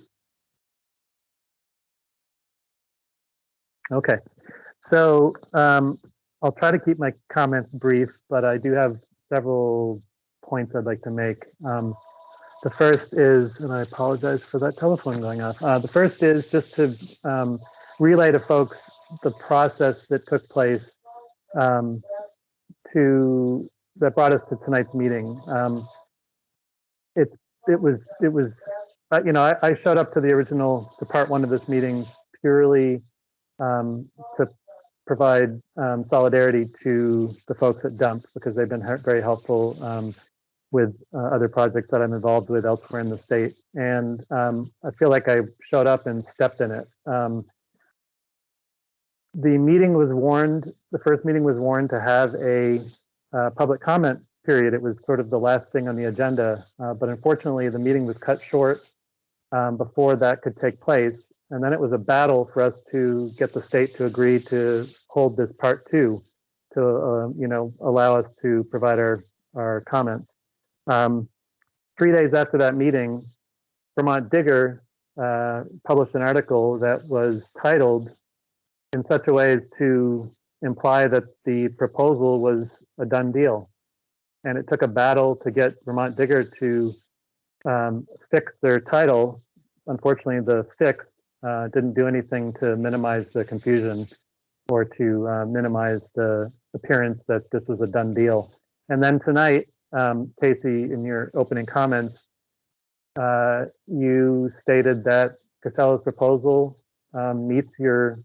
Okay, so I'll try to keep my comments brief, but I do have several points I'd like to make. The first is, and I apologize for that telephone going off. The first is just to relay to folks the process that took place that brought us to tonight's meeting. It was you know, I showed up to part 1 of this meeting purely to provide solidarity to the folks at Dump, because they've been very helpful with other projects that I'm involved with elsewhere in the state. And I feel like I showed up and stepped in it. The meeting was warned, the first meeting was warned to have a public comment period. It was sort of the last thing on the agenda, but unfortunately the meeting was cut short before that could take place. And then it was a battle for us to get the state to agree to hold this part 2 to, you know, allow us to provide our comments. 3 days after that meeting, Vermont Digger published an article that was titled in such a way as to imply that the proposal was a done deal. And it took a battle to get Vermont Digger to fix their title. Unfortunately, the fix didn't do anything to minimize the confusion or to minimize the appearance that this was a done deal. And then tonight, Casey, in your opening comments, you stated that Casella's proposal meets your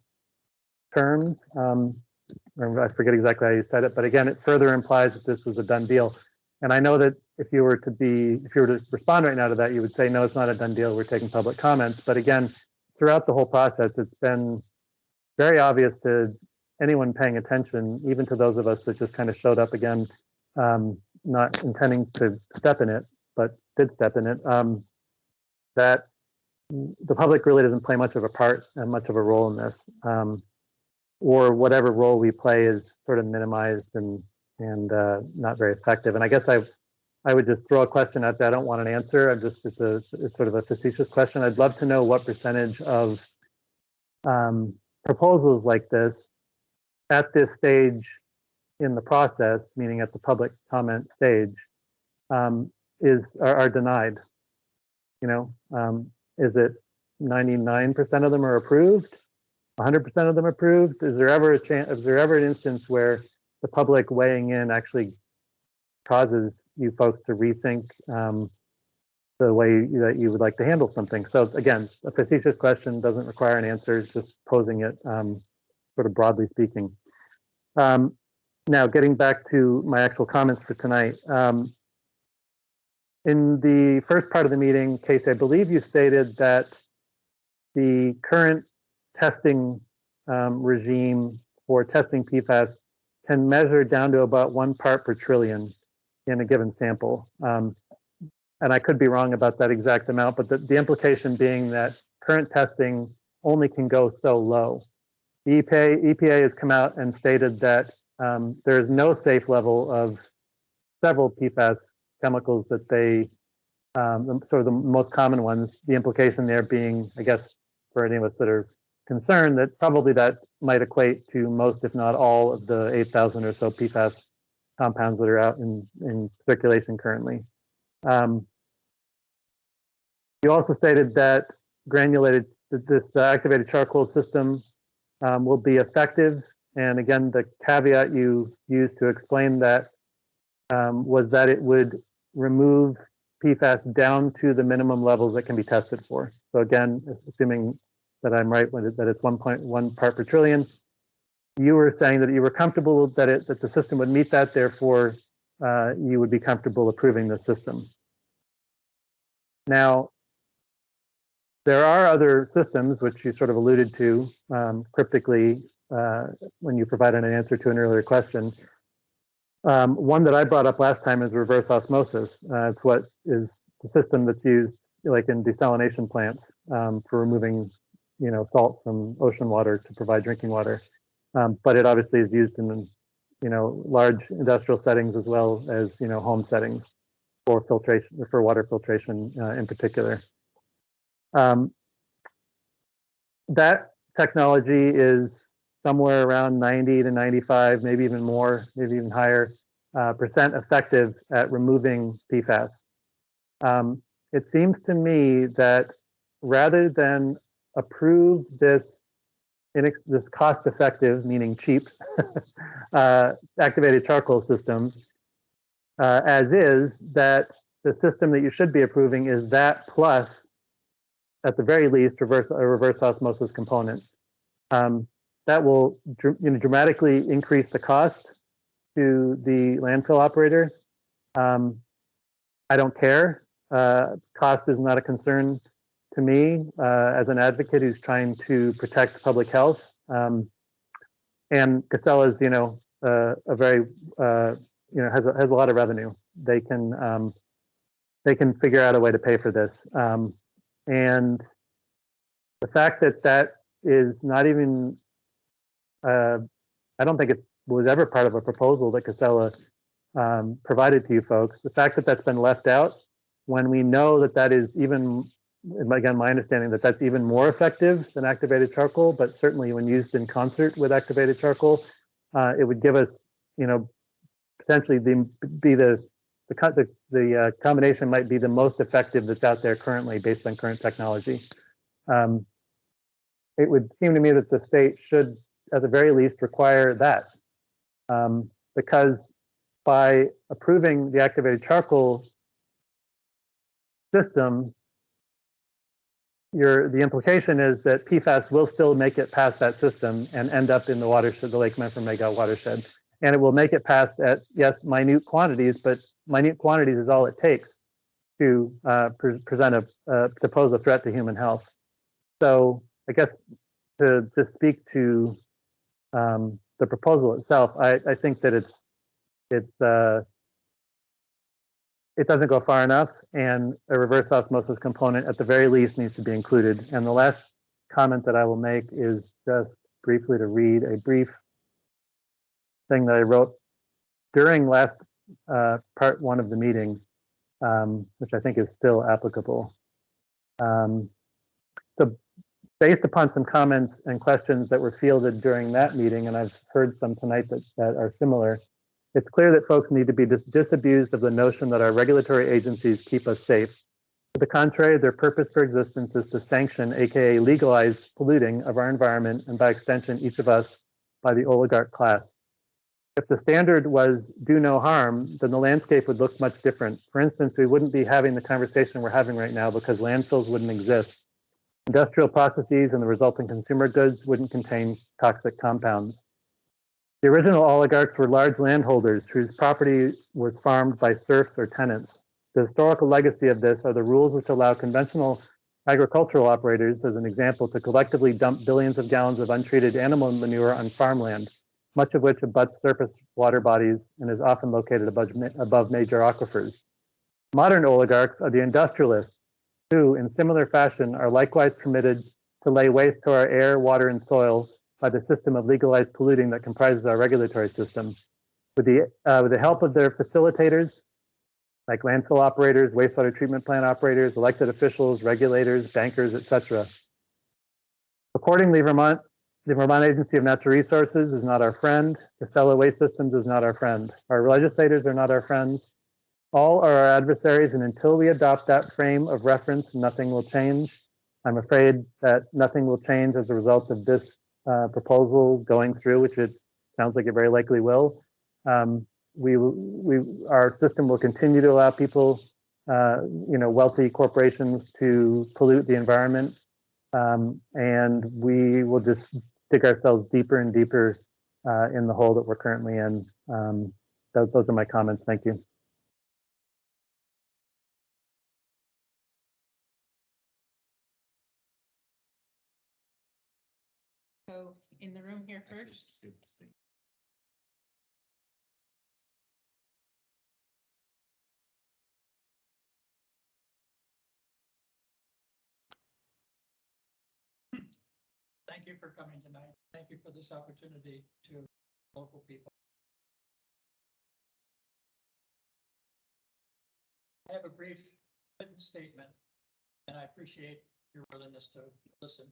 terms. I forget exactly how you said it, but again, it further implies that this was a done deal. And I know that if you were to respond right now to that, you would say, no, it's not a done deal. We're taking public comments. But again, throughout the whole process, it's been very obvious to anyone paying attention, even to those of us that just kind of showed up again, not intending to step in it, but did step in it, that the public really doesn't play much of a part and much of a role in this. Or whatever role we play is sort of minimized and not very effective. And I guess I would just throw a question out there. I don't want an answer. It's sort of a facetious question. I'd love to know what percentage of proposals like this at this stage in the process, meaning at the public comment stage, are denied. You know, is it 99% of them are approved? 100% of them approved? Is there ever an instance where the public weighing in actually causes you folks to rethink the way that you would like to handle something? So again, a facetious question, doesn't require an answer, it's just posing it sort of broadly speaking. Now getting back to my actual comments for tonight. In the first part of the meeting, Casey, I believe you stated that the current testing regime for testing PFAS can measure down to about 1 part per trillion in a given sample. And I could be wrong about that exact amount, but the implication being that current testing only can go so low. The EPA has come out and stated that there is no safe level of several PFAS chemicals that they, sort of the most common ones, the implication there being, I guess, for any of us that are concern that probably that might equate to most, if not all, of the 8,000 or so PFAS compounds that are out in circulation currently. You also stated that this activated charcoal system will be effective. And again, the caveat you used to explain that was that it would remove PFAS down to the minimum levels that can be tested for. So again, assuming that I'm right, that it's 1.1 part per trillion, you were saying that you were comfortable that the system would meet that, therefore you would be comfortable approving the system. Now, there are other systems which you sort of alluded to cryptically when you provided an answer to an earlier question. One that I brought up last time is reverse osmosis. It's what is the system that's used like in desalination plants for removing, salt from ocean water to provide drinking water. But it obviously is used in, large industrial settings as well as, home settings for filtration, for water filtration in particular. That technology is somewhere around 90 to 95, maybe even more, maybe even higher percent effective at removing PFAS. It seems to me that rather than approve this cost-effective, meaning cheap, activated charcoal system, as is, that the system that you should be approving is that plus, at the very least, a reverse osmosis component. That will dramatically increase the cost to the landfill operator. I don't care. Cost is not a concern to me as an advocate who's trying to protect public health. And Casella is, a very, has a lot of revenue. They can figure out a way to pay for this. And the fact that that is not even, I don't think it was ever part of a proposal that Casella provided to you folks. The fact that that's been left out when we know that that is even, again, my understanding that that's even more effective than activated charcoal, but certainly when used in concert with activated charcoal, it would give us, potentially the combination might be the most effective that's out there currently based on current technology. It would seem to me that the state should, at the very least, require that. Because by approving the activated charcoal system, the implication is that PFAS will still make it past that system and end up in the watershed, the Lake Memphremagog watershed. And it will make it past at, yes, minute quantities, but minute quantities is all it takes to to pose a threat to human health. So I guess to just speak to the proposal itself, I think that it doesn't go far enough, and a reverse osmosis component at the very least needs to be included. And the last comment that I will make is just briefly to read a brief thing that I wrote during last part one of the meeting, which I think is still applicable. So based upon some comments and questions that were fielded during that meeting, and I've heard some tonight that are similar, it's clear that folks need to be disabused of the notion that our regulatory agencies keep us safe. To the contrary, their purpose for existence is to sanction, aka legalize, polluting of our environment, and by extension, each of us, by the oligarch class. If the standard was do no harm, then the landscape would look much different. For instance, we wouldn't be having the conversation we're having right now because landfills wouldn't exist. Industrial processes and the resulting consumer goods wouldn't contain toxic compounds. The original oligarchs were large landholders whose property was farmed by serfs or tenants. The historical legacy of this are the rules which allow conventional agricultural operators, as an example, to collectively dump billions of gallons of untreated animal manure on farmland, much of which abuts surface water bodies and is often located above major aquifers. Modern oligarchs are the industrialists who, in similar fashion, are likewise permitted to lay waste to our air, water, and soil by the system of legalized polluting that comprises our regulatory system. With the help of their facilitators, like landfill operators, wastewater treatment plant operators, elected officials, regulators, bankers, etc. Accordingly, the Vermont Agency of Natural Resources is not our friend. Casella Waste Systems is not our friend. Our legislators are not our friends. All are our adversaries, and until we adopt that frame of reference, nothing will change. I'm afraid that nothing will change as a result of this proposal going through, which it sounds like it very likely will. Our system will continue to allow people, wealthy corporations to pollute the environment, and we will just dig ourselves deeper and deeper in the hole that we're currently in. Those are my comments. Thank you. So in the room here first. Thank you for coming tonight. Thank you for this opportunity to local people. I have a brief written statement, and I appreciate your willingness to listen.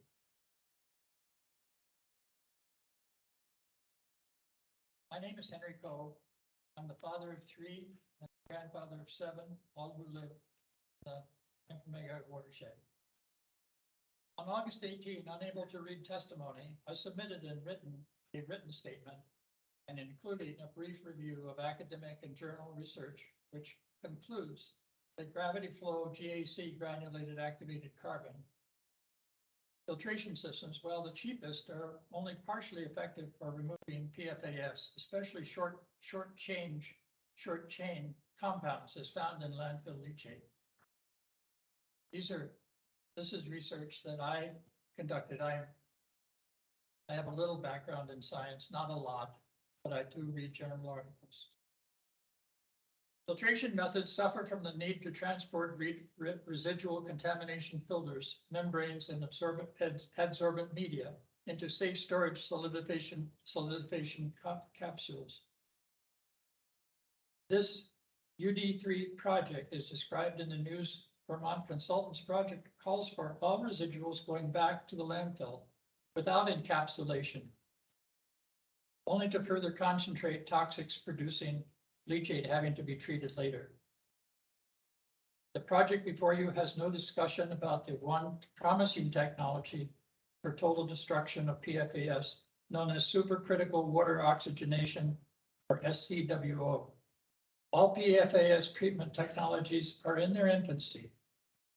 My name is Henry Coe. I'm the father of 3 and grandfather of 7, all who live in the Newsvt watershed. On August 18, unable to read testimony, I submitted a written statement and including a brief review of academic and journal research, which concludes that gravity flow GAC granulated activated carbon filtration systems, while the cheapest, are only partially effective for removing PFAS, especially short chain compounds as found in landfill leachate. This is research that I conducted. I have a little background in science, not a lot, but I do read journal articles. Filtration methods suffer from the need to transport residual contamination filters, membranes, and adsorbent media into safe storage solidifying capsules. This UD3 project is described in the News Vermont Consultants Project, calls for all residuals going back to the landfill without encapsulation, only to further concentrate toxics producing leachate having to be treated later. The project before you has no discussion about the one promising technology for total destruction of PFAS, known as supercritical water oxygenation, or SCWO. All PFAS treatment technologies are in their infancy.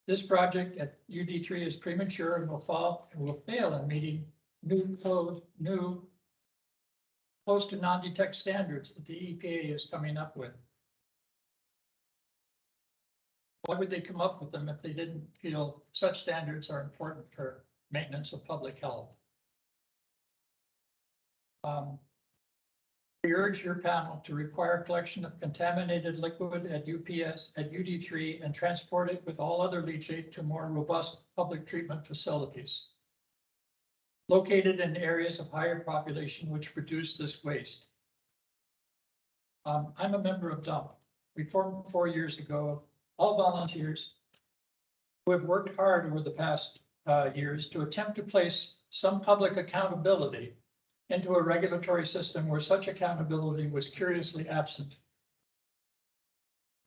This project at UD3 is premature and will fail in meeting new close to non-detect standards that the EPA is coming up with. Why would they come up with them if they didn't feel such standards are important for maintenance of public health? We urge your panel to require collection of contaminated liquid at UD3 and transport it with all other leachate to more robust public treatment facilities located in areas of higher population which produce this waste. I'm a member of DUMP. We formed 4 years ago, all volunteers who have worked hard over the past years to attempt to place some public accountability into a regulatory system where such accountability was curiously absent.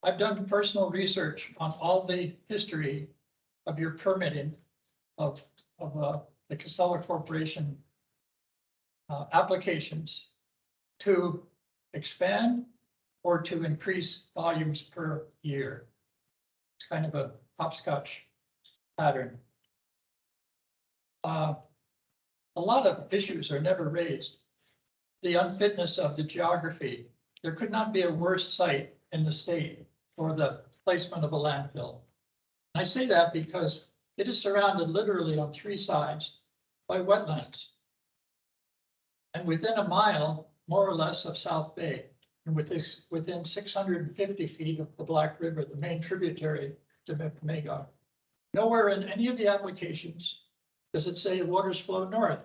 I've done personal research on all the history of your permitting of the Casella Corporation applications to expand or to increase volumes per year. It's kind of a hopscotch pattern. A lot of issues are never raised. The unfitness of the geography. There could not be a worse site in the state for the placement of a landfill. I say that because it is surrounded literally on 3 sides by wetlands. And within a mile, more or less, of South Bay, and within 650 feet of the Black River, the main tributary to Magog. Nowhere in any of the applications does it say waters flow north.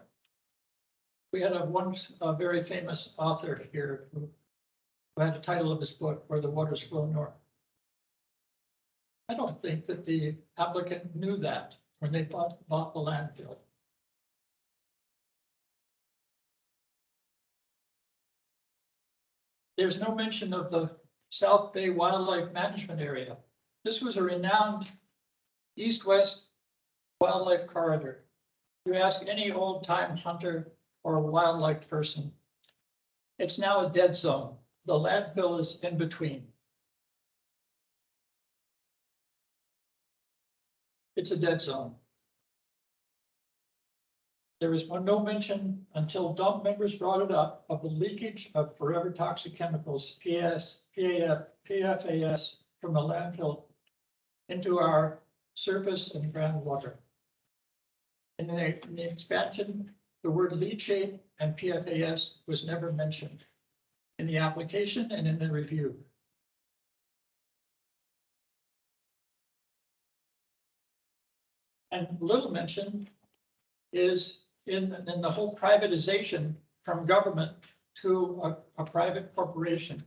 We had a very famous author here who had the title of his book, Where the Waters Flow North. I don't think that the applicant knew that when they bought the landfill. there's no mention of the South Bay Wildlife Management Area. This was a renowned east-west wildlife corridor. You ask any old-time hunter or wildlife person, it's now a dead zone. The landfill is in between. It's a dead zone. There was no mention until dump members brought it up of the leakage of forever toxic chemicals, PFAS, from the landfill into our surface and groundwater. In the expansion, the word leachate and PFAS was never mentioned in the application and in the review. And little mention is in the whole privatization from government to a private corporation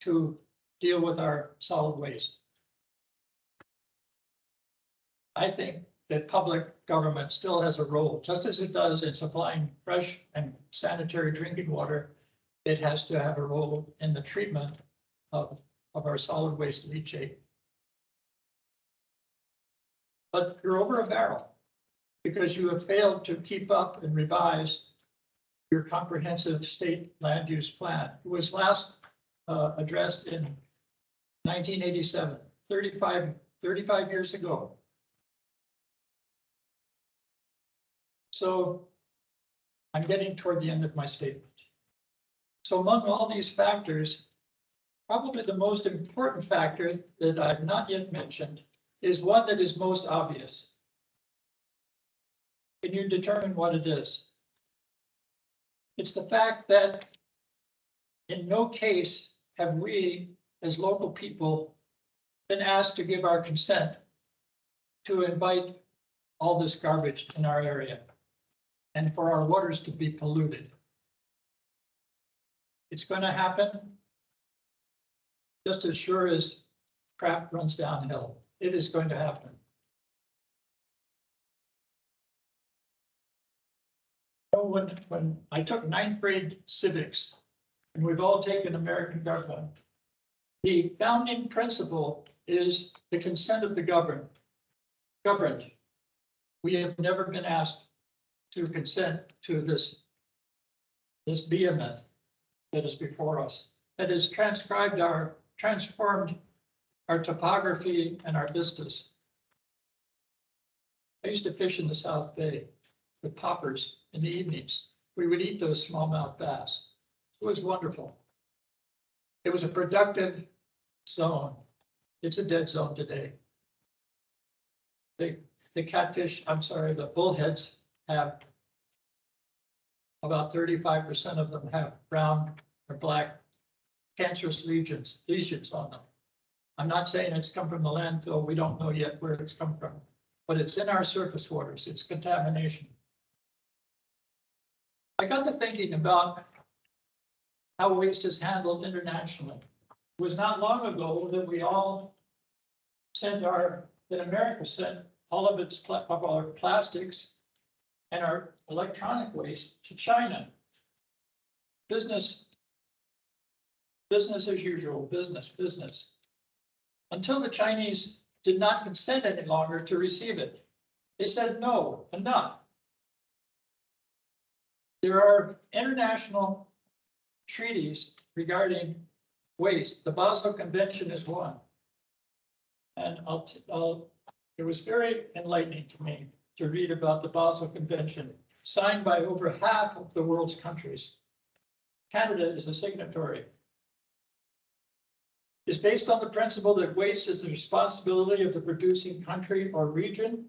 to deal with our solid waste. I think that public government still has a role, just as it does in supplying fresh and sanitary drinking water. It has to have a role in the treatment of our solid waste leachate. But you're over a barrel because you have failed to keep up and revise your comprehensive state land use plan. It was last addressed in 1987, 35 years ago. So I'm getting toward the end of my statement. So among all these factors, probably the most important factor that I've not yet mentioned is one that is most obvious. Can you determine what it is? It's the fact that in no case have we, as local people, been asked to give our consent to invite all this garbage in our area and for our waters to be polluted. It's going to happen just as sure as crap runs downhill. It is going to happen. When I took 9th grade civics, and we've all taken American government, the founding principle is the consent of the governed. We have never been asked to consent to this behemoth that is before us, that has transformed our topography and our vistas. I used to fish in the South Bay with poppers in the evenings. We would eat those smallmouth bass. It was wonderful. It was a productive zone. It's a dead zone today. The catfish, I'm sorry, the bullheads have about 35% of them have brown or black cancerous lesions on them. I'm not saying it's come from the landfill. We don't know yet where it's come from, but it's in our surface waters. It's contamination. I got to thinking about how waste is handled internationally. It was not long ago that we all sent that America sent all of our plastics and our electronic waste to China. Business as usual, business. Until the Chinese did not consent any longer to receive it. They said, no, enough. There are international treaties regarding waste. The Basel Convention is one. And it was very enlightening to me to read about the Basel Convention, signed by over half of the world's countries. Canada is a signatory. It's based on the principle that waste is the responsibility of the producing country or region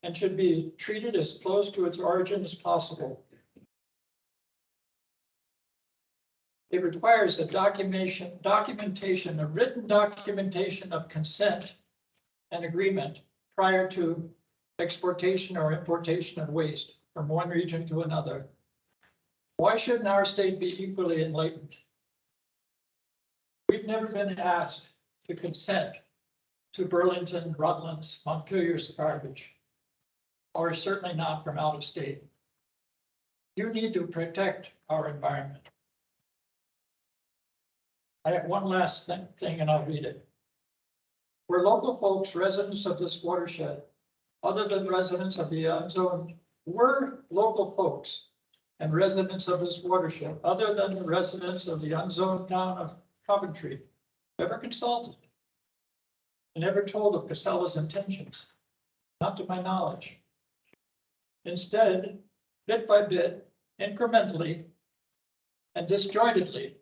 and should be treated as close to its origin as possible. It requires a documentation, a written documentation of consent and agreement prior to exportation or importation of waste from one region to another. Why shouldn't our state be equally enlightened? We've never been asked to consent to Burlington, Rutland's, Montpelier's garbage, or certainly not from out of state. You need to protect our environment. I have one last thing and I'll read it. Were local folks residents of this watershed, other than residents of the unzoned, were local folks and residents of this watershed, other than the residents of the unzoned town of Coventry, ever consulted and ever told of Casella's intentions? Not to my knowledge. Instead, bit by bit, incrementally, and disjointedly,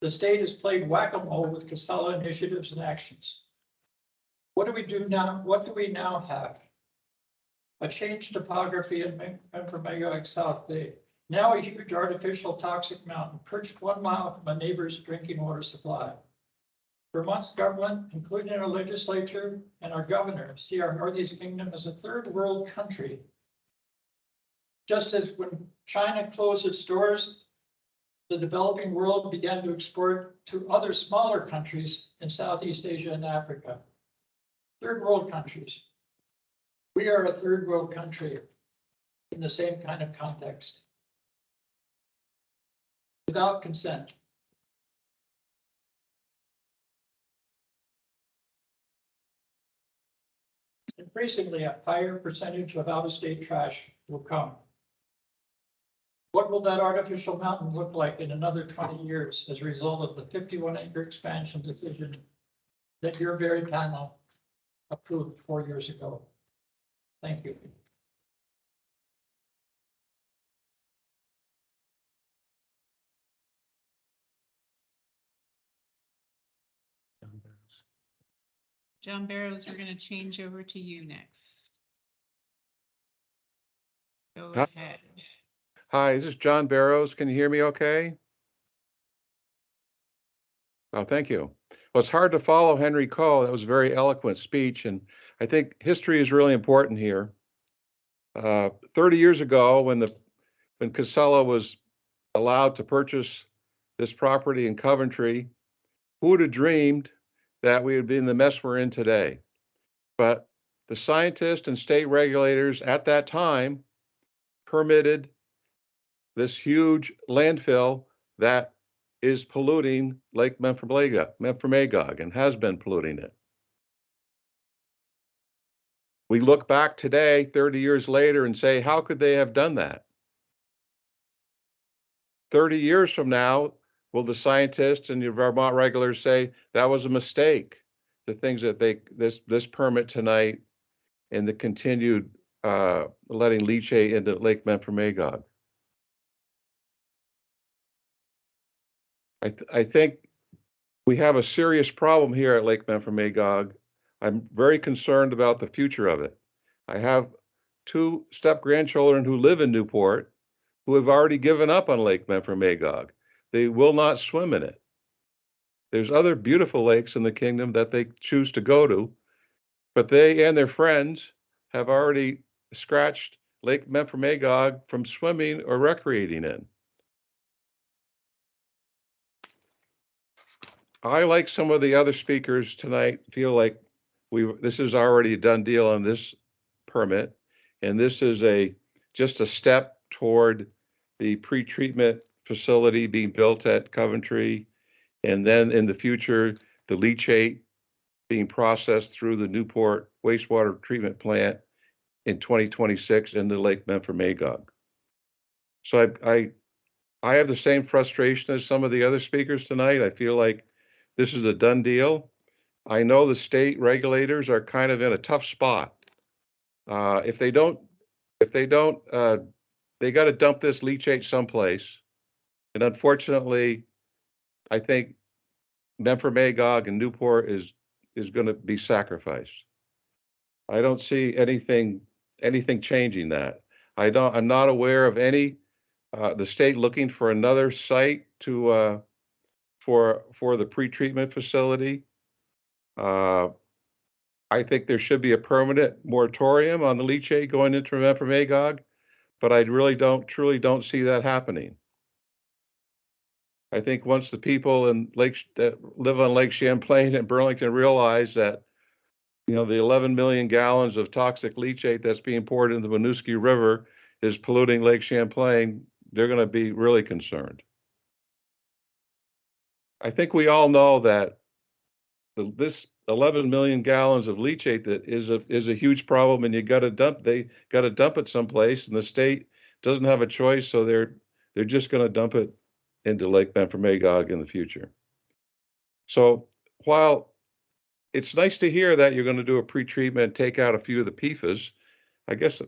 the state has played whack-a-mole with Casella initiatives and actions. What do we do now? What do we now have? A changed topography in Memphremagog South Bay. Now a huge artificial toxic mountain perched 1 mile from a neighbor's drinking water supply. Vermont's government, including our legislature and our governor, see our Northeast Kingdom as a third world country. Just as when China closed its doors, the developing world began to export to other smaller countries in Southeast Asia and Africa. Third world countries. We are a third world country in the same kind of context. Without consent. Increasingly, a higher percentage of out-of-state trash will come. What will that artificial mountain look like in another 20 years as a result of the 51-acre expansion decision that your very panel approved 4 years ago? Thank you. John Barrows, we're going to change over to you next. Go ahead. Hi, this is John Barrows. Can you hear me okay? Oh, thank you. Well, it's hard to follow Henry Coe. That was a very eloquent speech, and I think history is really important here. 30 years ago, when Casella was allowed to purchase this property in Coventry, who would have dreamed that we would be in the mess we're in today? But the scientists and state regulators at that time permitted this huge landfill that is polluting Lake Memphremagog and has been polluting it. We look back today, 30 years later, and say, how could they have done that? 30 years from now, will the scientists and the Vermont regulators say that was a mistake? The things that this permit tonight and the continued letting leachate into Lake Memphremagog. I think we have a serious problem here at Lake Memphremagog. I'm very concerned about the future of it. I have 2 step-grandchildren who live in Newport who have already given up on Lake Memphremagog. They will not swim in it. There's other beautiful lakes in the kingdom that they choose to go to, but they and their friends have already scratched Lake Memphremagog from swimming or recreating in. I, like some of the other speakers tonight, feel like this is already a done deal on this permit, and this is just a step toward the pre-treatment facility being built at Coventry, and then in the future, the leachate being processed through the Newport wastewater treatment plant in 2026 into Lake Memphremagog. So I have the same frustration as some of the other speakers tonight. I feel like this is a done deal. I know the state regulators are kind of in a tough spot. If they don't, they got to dump this leachate someplace. And unfortunately, I think Memphremagog and Newport is going to be sacrificed. I don't see anything changing that. I'm not aware of any the state looking for another site to for the pretreatment facility. I think there should be a permanent moratorium on the leachate going into Memphremagog, but I really truly don't see that happening. I think once the people in that live on Lake Champlain and Burlington realize that, the 11 million gallons of toxic leachate that's being poured into the Winooski River is polluting Lake Champlain, they're going to be really concerned. I think we all know that this 11 million gallons of leachate that is a huge problem, and they got to dump it someplace, and the state doesn't have a choice, so they're just going to dump it into Lake Memphremagog in the future. So while it's nice to hear that you're going to do a pretreatment, take out a few of the PFAS, I guess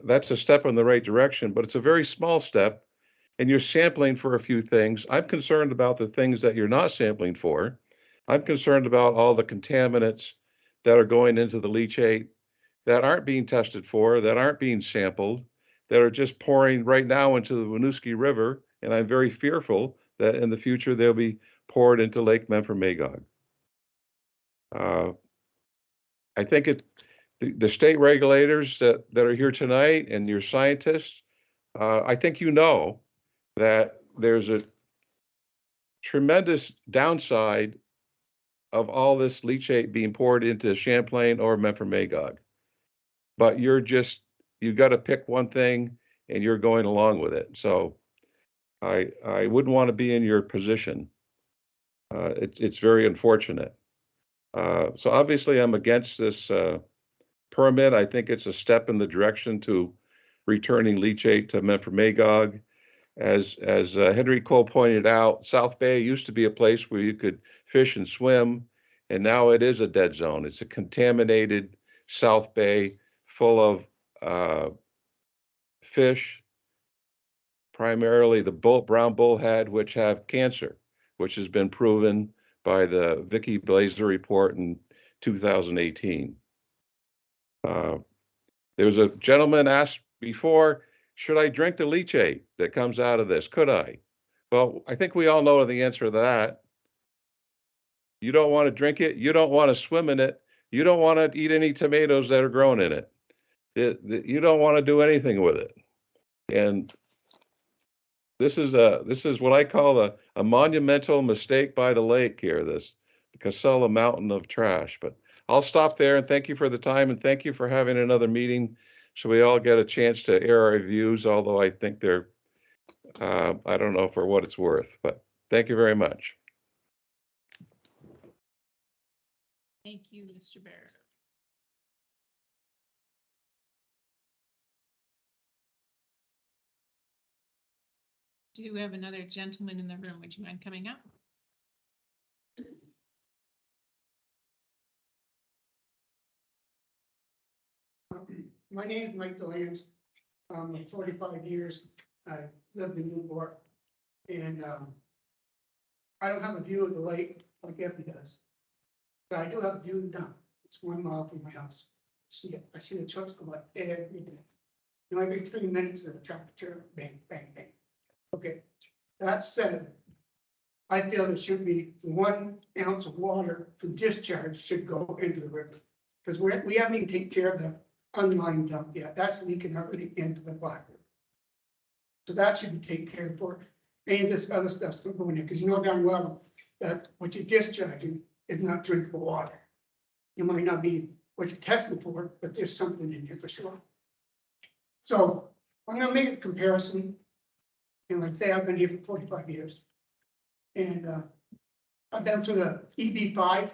that's a step in the right direction, but it's a very small step, and you're sampling for a few things. I'm concerned about the things that you're not sampling for. I'm concerned about all the contaminants that are going into the leachate that aren't being tested for, that aren't being sampled, that are just pouring right now into the Winooski River, and I'm very fearful that in the future they'll be poured into Lake Memphremagog. I think the state regulators that are here tonight and your scientists, I think you know that there's a tremendous downside of all this leachate being poured into Champlain or Memphremagog. But you got to pick one thing and you're going along with it. So I wouldn't want to be in your position. It's very unfortunate. So obviously I'm against this permit. I think it's a step in the direction to returning leachate to Memphremagog. As Henry Cole pointed out, South Bay used to be a place where you could fish and swim, and now it is a dead zone. It's a contaminated South Bay full of fish, primarily the brown bullhead, which have cancer, which has been proven by the Vicky Blazer report in 2018. There was a gentleman asked before, should I drink the leachate that comes out of this? Could I? Well, I think we all know the answer to that. You don't want to drink it. You don't want to swim in it. You don't want to eat any tomatoes that are grown in it. You don't want to do anything with it. And this is what I call a monumental mistake by the lake here, this Casella mountain of trash. But I'll stop there and thank you for the time and thank you for having another meeting so we all get a chance to air our views, although I think they're, I don't know for what it's worth, but thank you very much. Thank you, Mr. Barrett. Do you have another gentleman in the room? Would you mind coming up? My name is Mike DeLance. 45 years I lived in Newport, and I don't have a view of the lake like Effie does, but I do have a view of the dump. It's 1 mile from my house. See it. I see the trucks go by every day. You know, every 3 minutes there's a tractor trailer, bang, bang, bang. Okay. That said, I feel there should be 1 ounce of water from discharge should go into the river, because we haven't even taken care of the unlined dump yet. That's leaking already into the Black River. So that should be taken care of for. Any of this other stuff's still going in, because you know darn well that what you're discharging is not drinkable water. It might not be what you're testing for, but there's something in here for sure. So I'm gonna make a comparison. And like I say, I've been here for 45 years. And I've been to the EB5.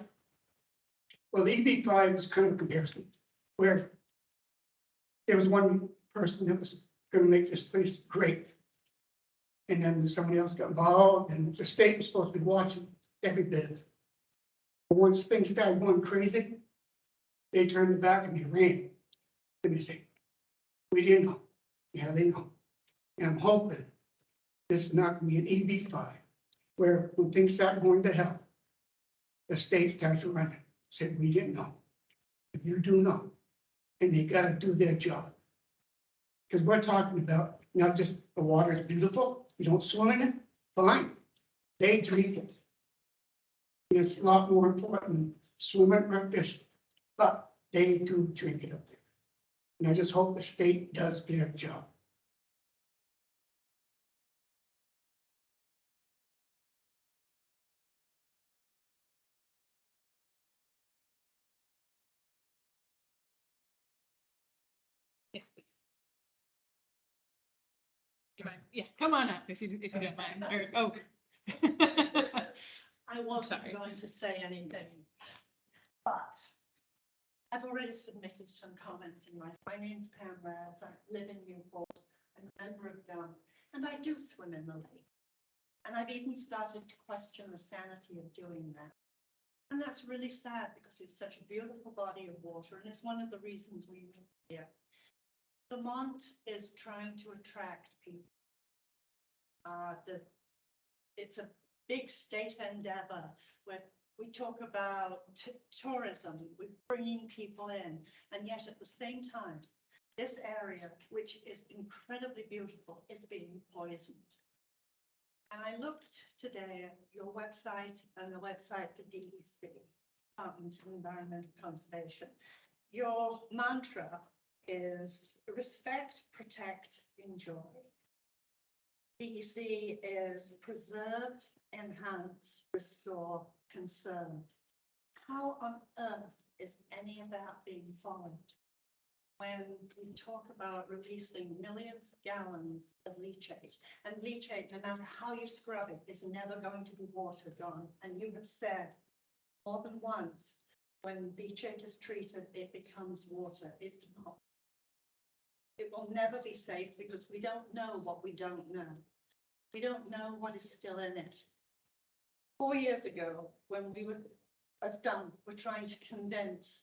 Well, the EB5 is kind of a comparison where there was one person that was going to make this place great. And then somebody else got involved, and the state was supposed to be watching every bit of it. But once things started going crazy, they turned their back and they ran. And they say, we didn't know. Yeah, they know. And I'm hoping this is not going to be an EB5, where when things start going to hell, the state starts running. Said, we didn't know. If you do know, and they got to do their job. Because we're talking about not just the water is beautiful, you don't swim in it, fine. They drink it. And it's a lot more important than swimming or fishing. But they do drink it up there. And I just hope the state does their job. Yes, please. Yeah, come on up if you don't mind. Or, oh. I wasn't Sorry. going to say anything, but I've already submitted some comments in my name's Pam Raz. I live in Newport. I'm a member of DUN, and I do swim in the lake. And I've even started to question the sanity of doing that. And that's really sad because it's such a beautiful body of water, and it's one of the reasons we live here. Vermont is trying to attract people. It's a big state endeavor where we talk about tourism, we're bringing people in, and yet at the same time, this area, which is incredibly beautiful, is being poisoned. And I looked today at your website and the website for DEC, Department of Environmental Conservation. Your mantra is respect, protect, enjoy. DEC is preserve, enhance, restore, conserve. How on earth is any of that being followed? When we talk about releasing millions of gallons of leachate, and leachate, no matter how you scrub it, is never going to be watered on. And you have said more than once, when leachate is treated, it becomes water. It's not. It will never be safe because we don't know what we don't know. We don't know what is still in it. 4 years ago, when we were, as DUN, we're trying to convince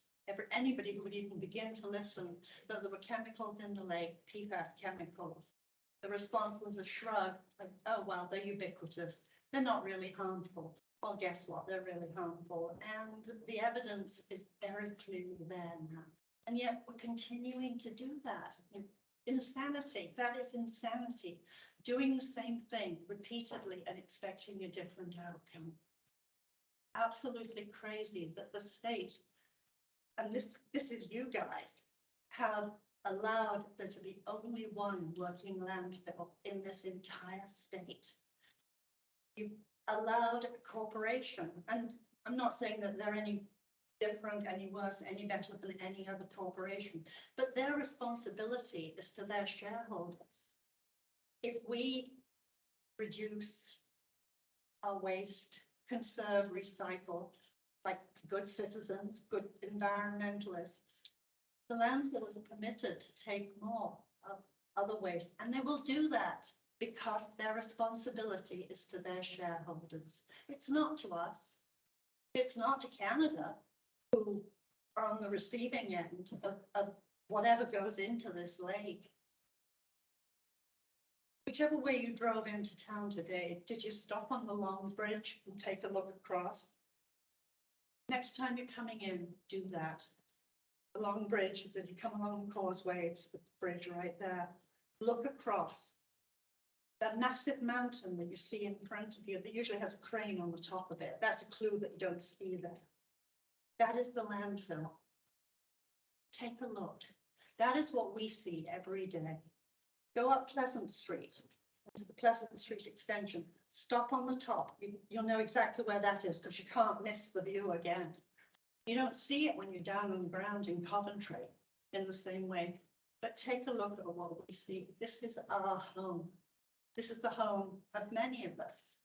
anybody who would even begin to listen that there were chemicals in the lake, PFAS chemicals. The response was a shrug, like, oh, well, they're ubiquitous. They're not really harmful. Well, guess what? They're really harmful. And the evidence is very clearly there now. And yet we're continuing to do that. Insanity, that is insanity. Doing the same thing repeatedly and expecting a different outcome. Absolutely crazy that the state, and this is you guys, have allowed there to be only one working landfill in this entire state. You've allowed a corporation, and I'm not saying that they're any different, any worse, any better than any other corporation, but their responsibility is to their shareholders. If we reduce our waste, conserve, recycle, like good citizens, good environmentalists, the landfills are permitted to take more of other waste, and they will do that because their responsibility is to their shareholders. It's not to us. It's not to Canada, who are on the receiving end of whatever goes into this lake. Whichever way you drove into town today, did you stop on the Long Bridge and take a look across? Next time you're coming in, do that. The Long Bridge is as you come along the causeway, it's the bridge right there. Look across. That massive mountain that you see in front of you, that usually has a crane on the top of it, that's a clue that you don't ski there. That is the landfill. Take a look. That is what we see every day. Go up Pleasant Street, into the Pleasant Street extension, stop on the top. You'll know exactly where that is because you can't miss the view again. You don't see it when you're down on the ground in Coventry in the same way, but take a look at what we see. This is our home. This is the home of many of us.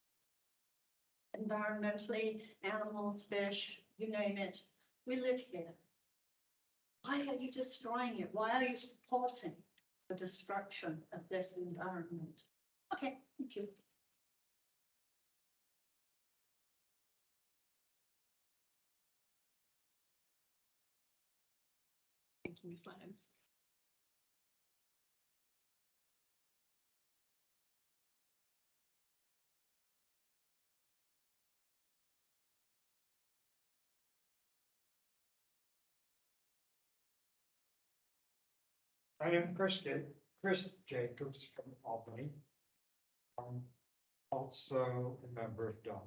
Environmentally, animals, fish, you name it, we live here. Why are you destroying it? Why are you supporting the destruction of this environment? Okay, thank you. Thank you, Ms. Lyons. I am Chris Jacobs from Albany. I'm also a member of DUN.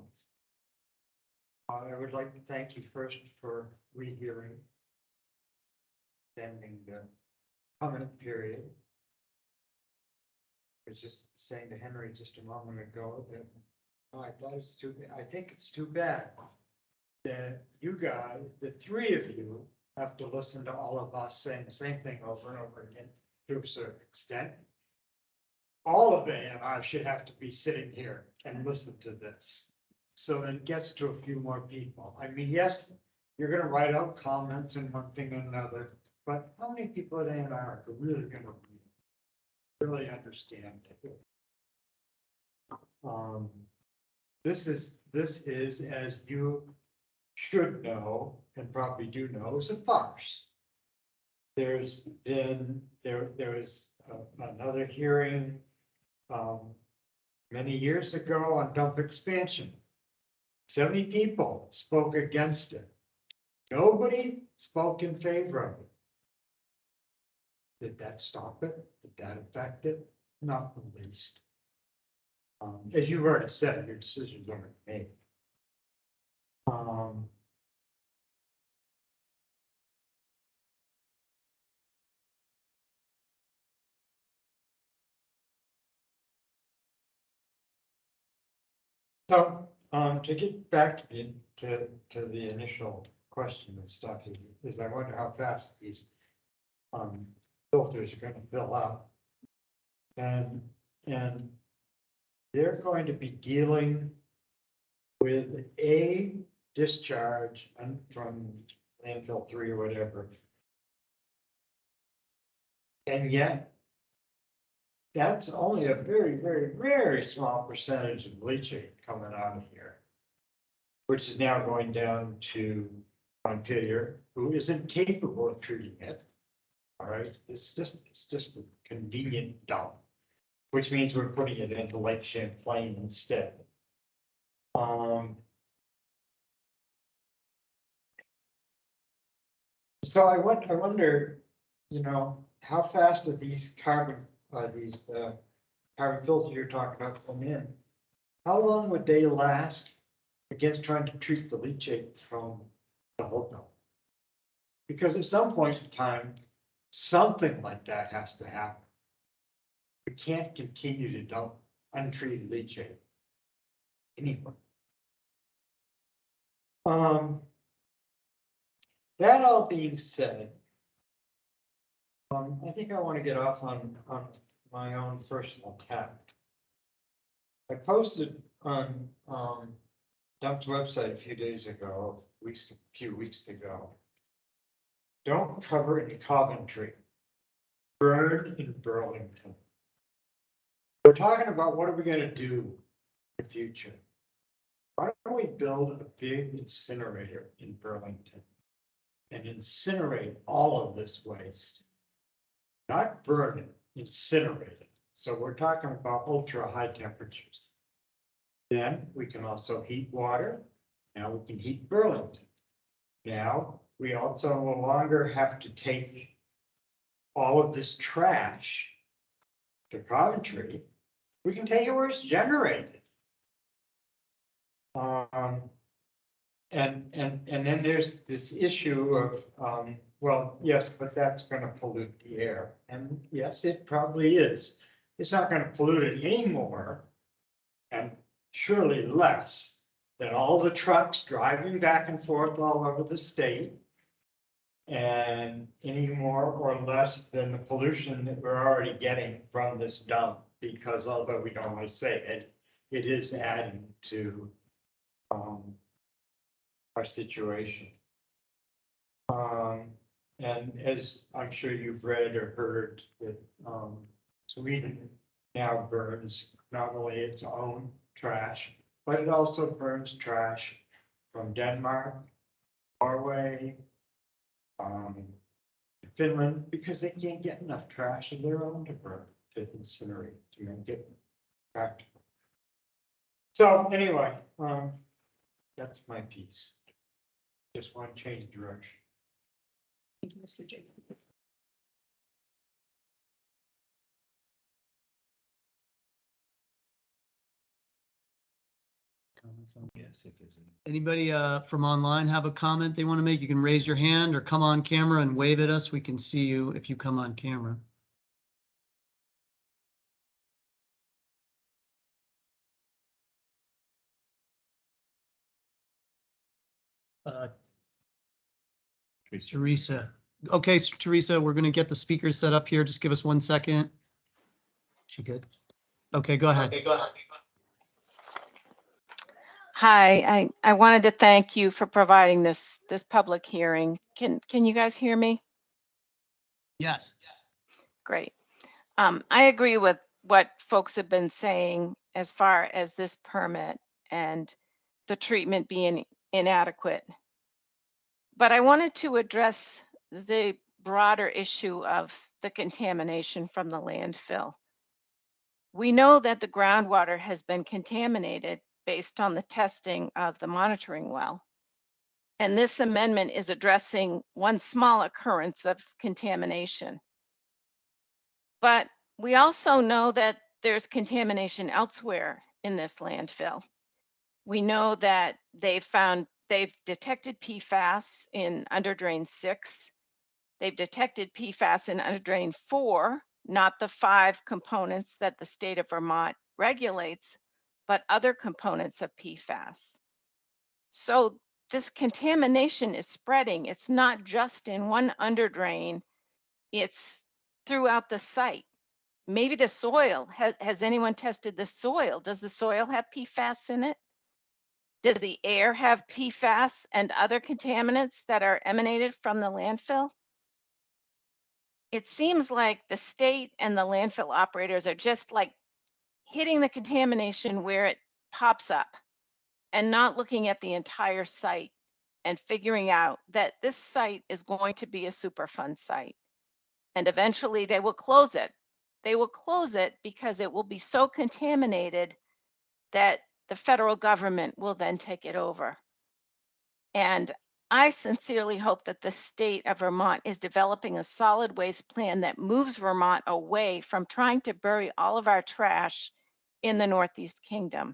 I would like to thank you first for rehearing, extending the comment period. I was just saying to Henry just a moment ago that I thought it's too, I think it's too bad that you guys, the three of you, have to listen to all of us saying the same thing over and over again to a certain extent. All of ANI should have to be sitting here and listen to this. So that it gets to a few more people. I mean, yes, you're gonna write out comments and one thing and another, but how many people at Anarch are really gonna read it? Really understand it? This is, as you should know, and probably do know, is a farce. There's been, there was another hearing, many years ago on dump expansion. 70 people spoke against it. Nobody spoke in favor of it. Did that stop it? Did that affect it? Not the least. As you've already said, your decision's already made. So, to get back to the initial question and stuff, is I wonder how fast these filters are going to fill up, and they're going to be dealing with a discharge from landfill 3 or whatever, and yet that's only a very, very, very small percentage of leachate coming out of here, which is now going down to Montpelier, who isn't capable of treating it. All right, it's just a convenient dump, which means we're putting it into Lake Champlain instead. So I wonder, you know, how fast are these carbon filters you're talking about come in? How long would they last against trying to treat the leachate from the whole dump? Because at some point in time, something like that has to happen. We can't continue to dump untreated leachate anywhere. That all being said, I think I want to get off on my own personal tack. I posted on Dump's website a few days ago, a few weeks ago. Don't cover in Coventry, burn in Burlington. We're talking about what are we going to do in the future? Why don't we build a big incinerator in Burlington and incinerate all of this waste? Not burn it, incinerate it. So we're talking about ultra high temperatures. Then we can also heat water. Now we can heat Burlington. Now we also no longer have to take all of this trash to Coventry. We can take it where it's generated. And then there's this issue of, well, yes, but that's going to pollute the air. And yes, it probably is. It's not going to pollute it anymore, and surely less than all the trucks driving back and forth all over the state, and any more or less than the pollution that we're already getting from this dump, because although we don't always say it, it is adding to our situation. And as I'm sure you've read or heard, that Sweden now burns not only its own trash, but it also burns trash from Denmark, Norway, Finland, because they can't get enough trash of their own to burn, to incinerate, to make it practical. So anyway, that's my piece. Just want to change direction. Thank you, Mr. Jacob. Anybody from online have a comment they want to make? You can raise your hand or come on camera and wave at us. We can see you if you come on camera. Teresa. Okay, so Teresa, we're going to get the speakers set up here. Just give us 1 second. She good? Okay, go ahead. Hi, I wanted to thank you for providing this public hearing. Can you guys hear me? Yes. Great. I agree with what folks have been saying as far as this permit and the treatment being inadequate. But I wanted to address the broader issue of the contamination from the landfill. We know that the groundwater has been contaminated based on the testing of the monitoring well. And this amendment is addressing one small occurrence of contamination. But we also know that there's contamination elsewhere in this landfill. We know that they've detected PFAS in underdrain 6. They've detected PFAS in underdrain 4, not the 5 components that the state of Vermont regulates, but other components of PFAS. So this contamination is spreading. It's not just in one underdrain, it's throughout the site. Maybe the soil, has anyone tested the soil? Does the soil have PFAS in it? Does the air have PFAS and other contaminants that are emanated from the landfill? It seems like the state and the landfill operators are just like hitting the contamination where it pops up and not looking at the entire site and figuring out that this site is going to be a Superfund site. And eventually they will close it. They will close it because it will be so contaminated that the federal government will then take it over. And I sincerely hope that the state of Vermont is developing a solid waste plan that moves Vermont away from trying to bury all of our trash in the Northeast Kingdom.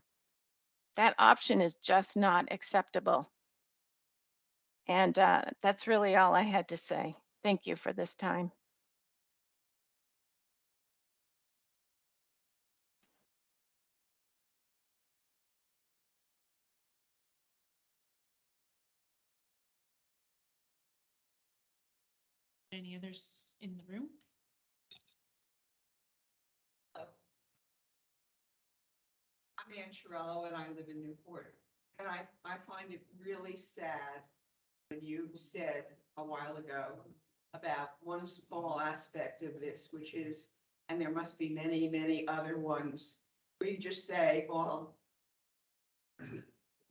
That option is just not acceptable. And that's really all I had to say. Thank you for this time. Any others in the room? I'm Ann Chiarello and I live in Newport. And I find it really sad when you said a while ago about one small aspect of this, which is, and there must be many, many other ones, where you just say, well,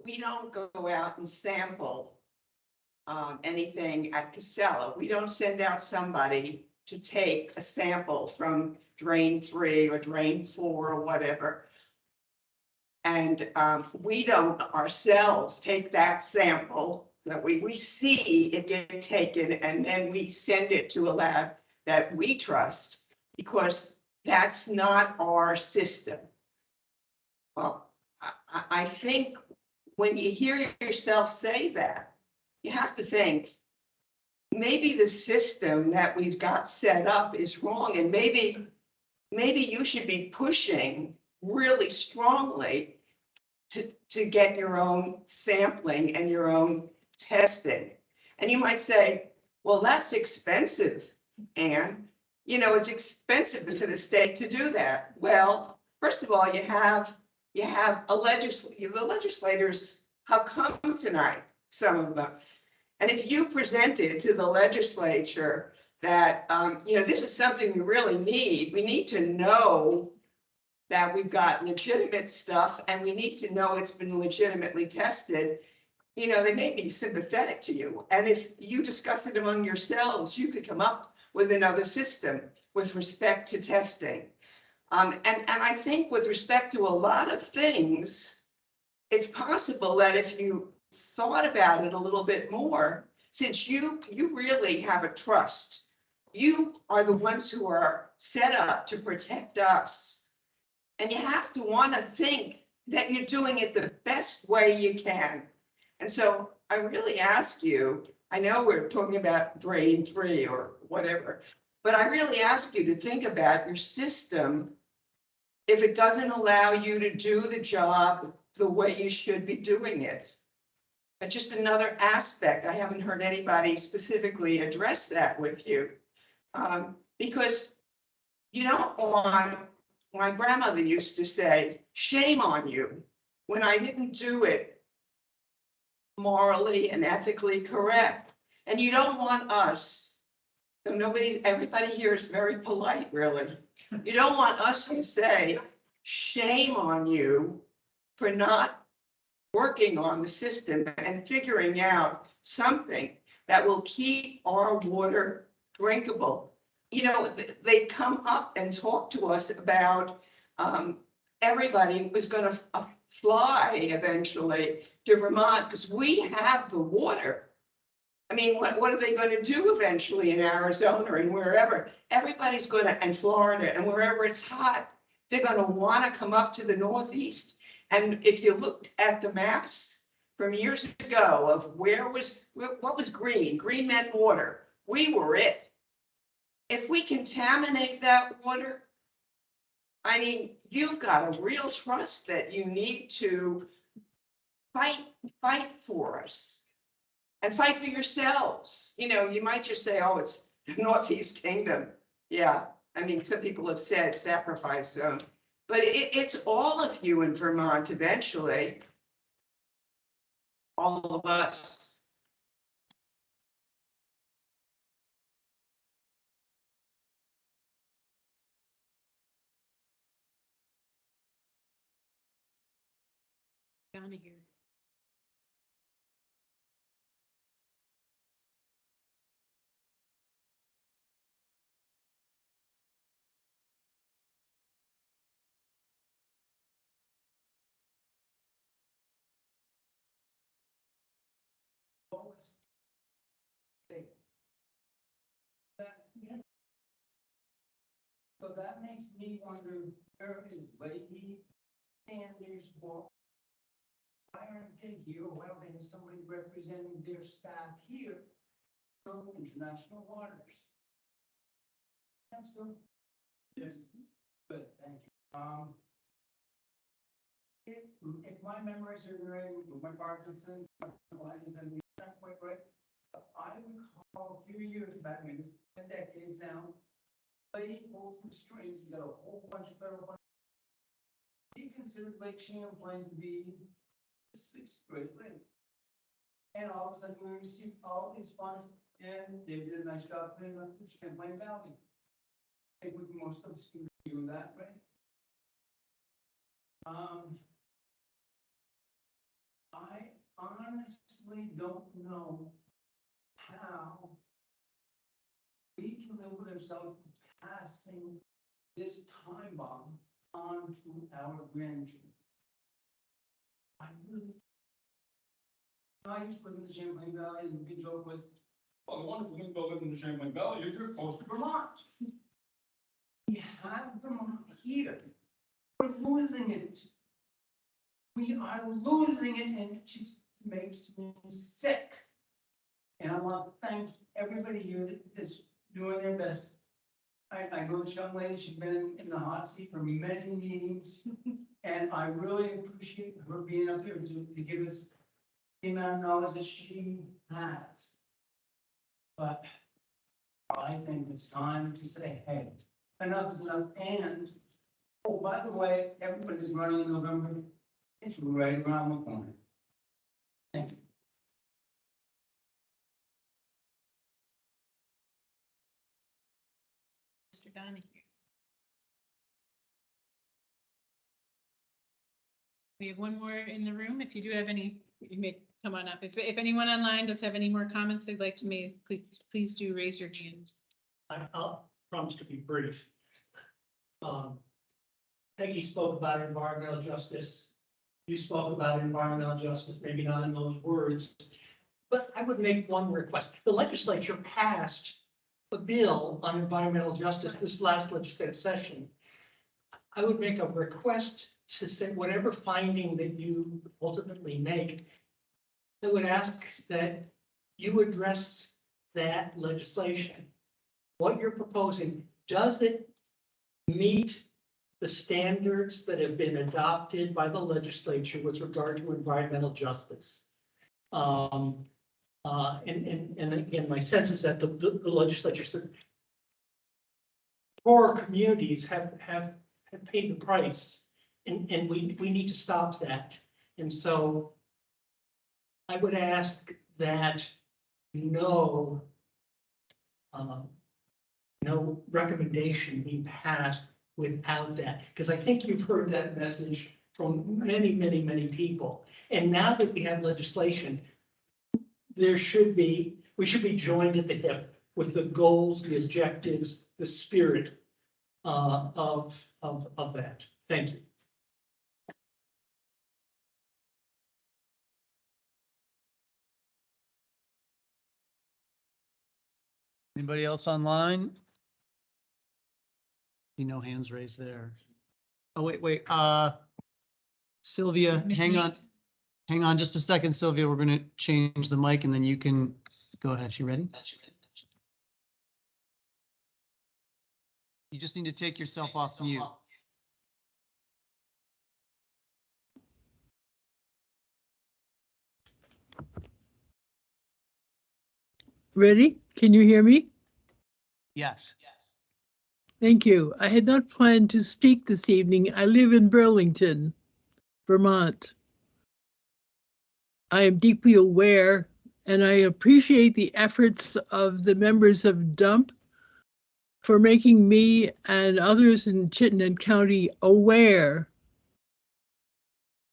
we don't go out and sample anything at Casella. We don't send out somebody to take a sample from drain 3 or drain 4 or whatever. And we don't ourselves take that sample that we see it get taken and then we send it to a lab that we trust because that's not our system. Well, I think when you hear yourself say that, you have to think, maybe the system that we've got set up is wrong and maybe you should be pushing really strongly to get your own sampling and your own testing. And you might say, well, that's expensive, Anne. You know, it's expensive for the state to do that. Well, first of all, you have a the legislators have come tonight, some of them. And if you presented to the legislature that, you know, this is something we really need, we need to know that we've got legitimate stuff and we need to know it's been legitimately tested, you know, they may be sympathetic to you. And if you discuss it among yourselves, you could come up with another system with respect to testing. And I think with respect to a lot of things, it's possible that if you thought about it a little bit more, since you really have a trust, you are the ones who are set up to protect us. And you have to want to think that you're doing it the best way you can. And so I really ask you, I know we're talking about drain 3 or whatever, but I really ask you to think about your system if it doesn't allow you to do the job the way you should be doing it. But just another aspect, I haven't heard anybody specifically address that with you. Because you don't want, my grandmother used to say, shame on you when I didn't do it morally and ethically correct. And you don't want us, so everybody here is very polite, really. You don't want us to say, shame on you for not working on the system and figuring out something that will keep our water drinkable. You know, they come up and talk to us about everybody was going to fly eventually to Vermont because we have the water. I mean, what are they going to do eventually in Arizona and wherever? Everybody's going to, and Florida and wherever it's hot, they're going to want to come up to the Northeast. And if you looked at the maps from years ago of what was green? Green meant water. We were it. If we contaminate that water, I mean, you've got a real trust that you need to fight for us and fight for yourselves. You know, you might just say, oh, it's the Northeast Kingdom. Yeah, I mean, some people have said sacrifice zone, but it's all of you in Vermont eventually. All of us. Down here. So that makes me wonder, where is Leahy, Sanders, Wall? Why aren't they here? Why don't they have somebody representing their staff here from international waters? That's good. Yes, good, thank you. If my memories are right, with my Parkinson's, my blindness, and not quite right, I recall a few years back, maybe 10 decades now, Lady pulls the strings, got a whole bunch of federal money. He considered Lake Champlain to be the 6th Great Lake. And all of a sudden we received all these funds and they did a nice job cleaning up the Champlain Valley. I think most of us can do that, right? I honestly don't know how we can live with ourselves passing this time bomb on to our grandchildren. I used to live in the Champlain Valley, and the big joke was, well, I wonder if we're going to go live in the Champlain Valley, you're close to Vermont. We have Vermont here. We're losing it. We are losing it, and it just makes me sick. And I want to thank everybody here that's doing their best. I know this young lady, she's been in the hot seat for many meetings, and I really appreciate her being up here to give us the amount of knowledge that she has. But I think it's time to say, hey, enough is enough. And, oh, by the way, everybody's running in November. It's right around the corner. Thank you. Mr. Donahue. We have one more in the room. If you do have any, you may come on up. If anyone online does have any more comments they'd like to make, please do raise your hand. I'll promise to be brief. Peggy spoke about environmental justice. You spoke about environmental justice, maybe not in those words, but I would make one request. The legislature passed a bill on environmental justice this last legislative session. I would make a request to say whatever finding that you ultimately make, I would ask that you address that legislation. What you're proposing, does it meet the standards that have been adopted by the legislature with regard to environmental justice? And again, my sense is that the legislature said poor communities have paid the price, and we need to stop that. And so I would ask that no, no recommendation be passed without that, because I think you've heard that message from many, many, many people. And now that we have legislation, we should be joined at the hip with the goals, the objectives, the spirit of that. Thank you. Anybody else online? See no hands raised there. Oh, wait, Sylvia, Miss hang on. Nate. Hang on just a second, Sylvia. We're going to change the mic and then you can go ahead. You ready? You just need to take yourself off mute. Ready? Can you hear me? Yes. Thank you. I had not planned to speak this evening. I live in Burlington, Vermont. I am deeply aware and I appreciate the efforts of the members of DUMP for making me and others in Chittenden County aware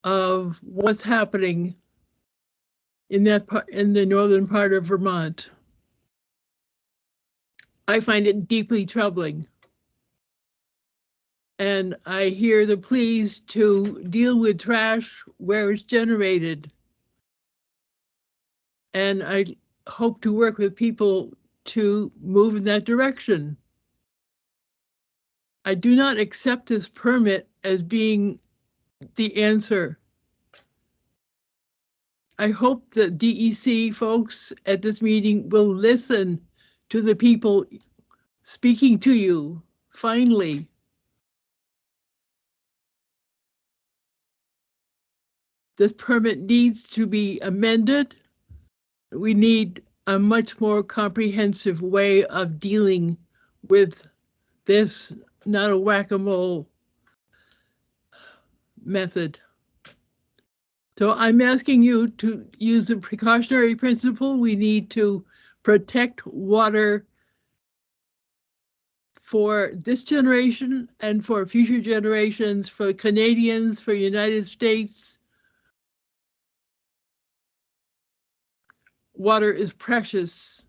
of what's happening in that part, in the northern part of Vermont. I find it deeply troubling. And I hear the pleas to deal with trash where it's generated. And I hope to work with people to move in that direction. I do not accept this permit as being the answer. I hope the DEC folks at this meeting will listen to the people speaking to you, finally. This permit needs to be amended. We need a much more comprehensive way of dealing with this, not a whack-a-mole method. So I'm asking you to use the precautionary principle. We need to protect water for this generation and for future generations, for Canadians, for United States. Water is precious.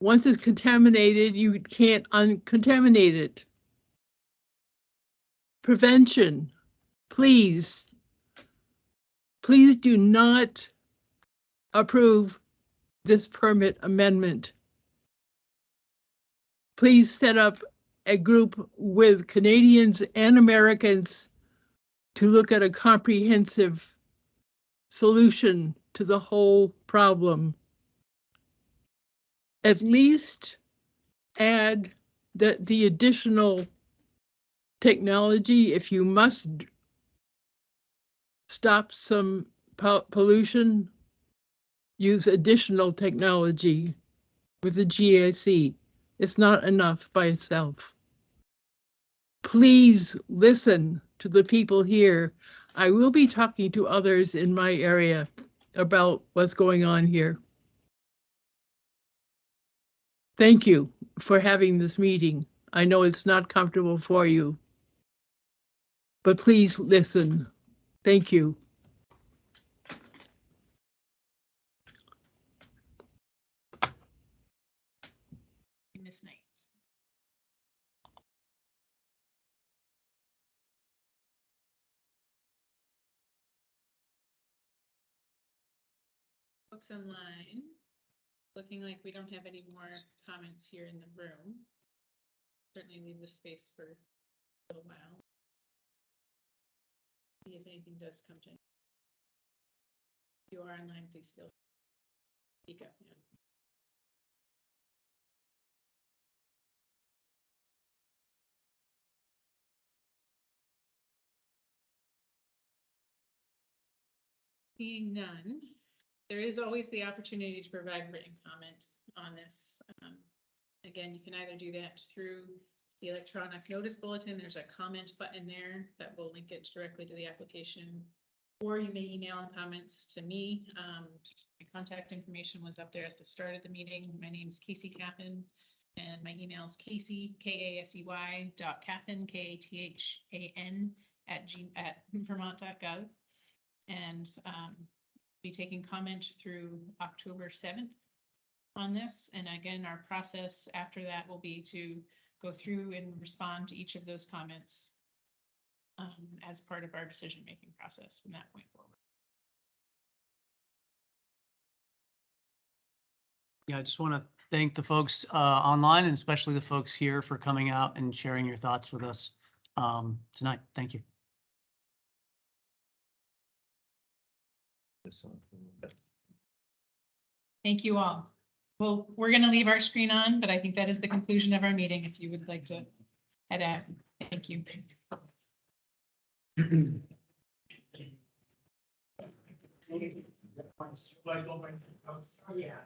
Once it's contaminated, you can't uncontaminate it. Prevention, please. Please do not approve this permit amendment. Please set up a group with Canadians and Americans to look at a comprehensive solution to the whole problem. At least add that the additional technology, if you must stop some pollution, use additional technology with the GIC. It's not enough by itself. Please listen to the people here. I will be talking to others in my area about what's going on here. Thank you for having this meeting. I know it's not comfortable for you, but please listen. Thank you. Miss Knight. Folks online, looking like we don't have any more comments here in the room. Certainly leave the space for a little while. See if anything does come to. If you are online, please feel speak up. Yeah. Seeing none, there is always the opportunity to provide written comment on this. Again, you can either do that through the electronic notice bulletin. There's a comment button there that will link it directly to the application, or you may email comments to me. My contact information was up there at the start of the meeting. My name is Casey Cathan, and my email is Casey, KASEY.Cathan, KATHAN at Vermont.gov. And be taking comment through October 7th on this. And again, our process after that will be to go through and respond to each of those comments as part of our decision-making process from that point forward. Yeah, I just want to thank the folks online and especially the folks here for coming out and sharing your thoughts with us tonight. Thank you. Thank you all. Well, we're going to leave our screen on, but I think that is the conclusion of our meeting. If you would like to head out. Thank you. Yeah.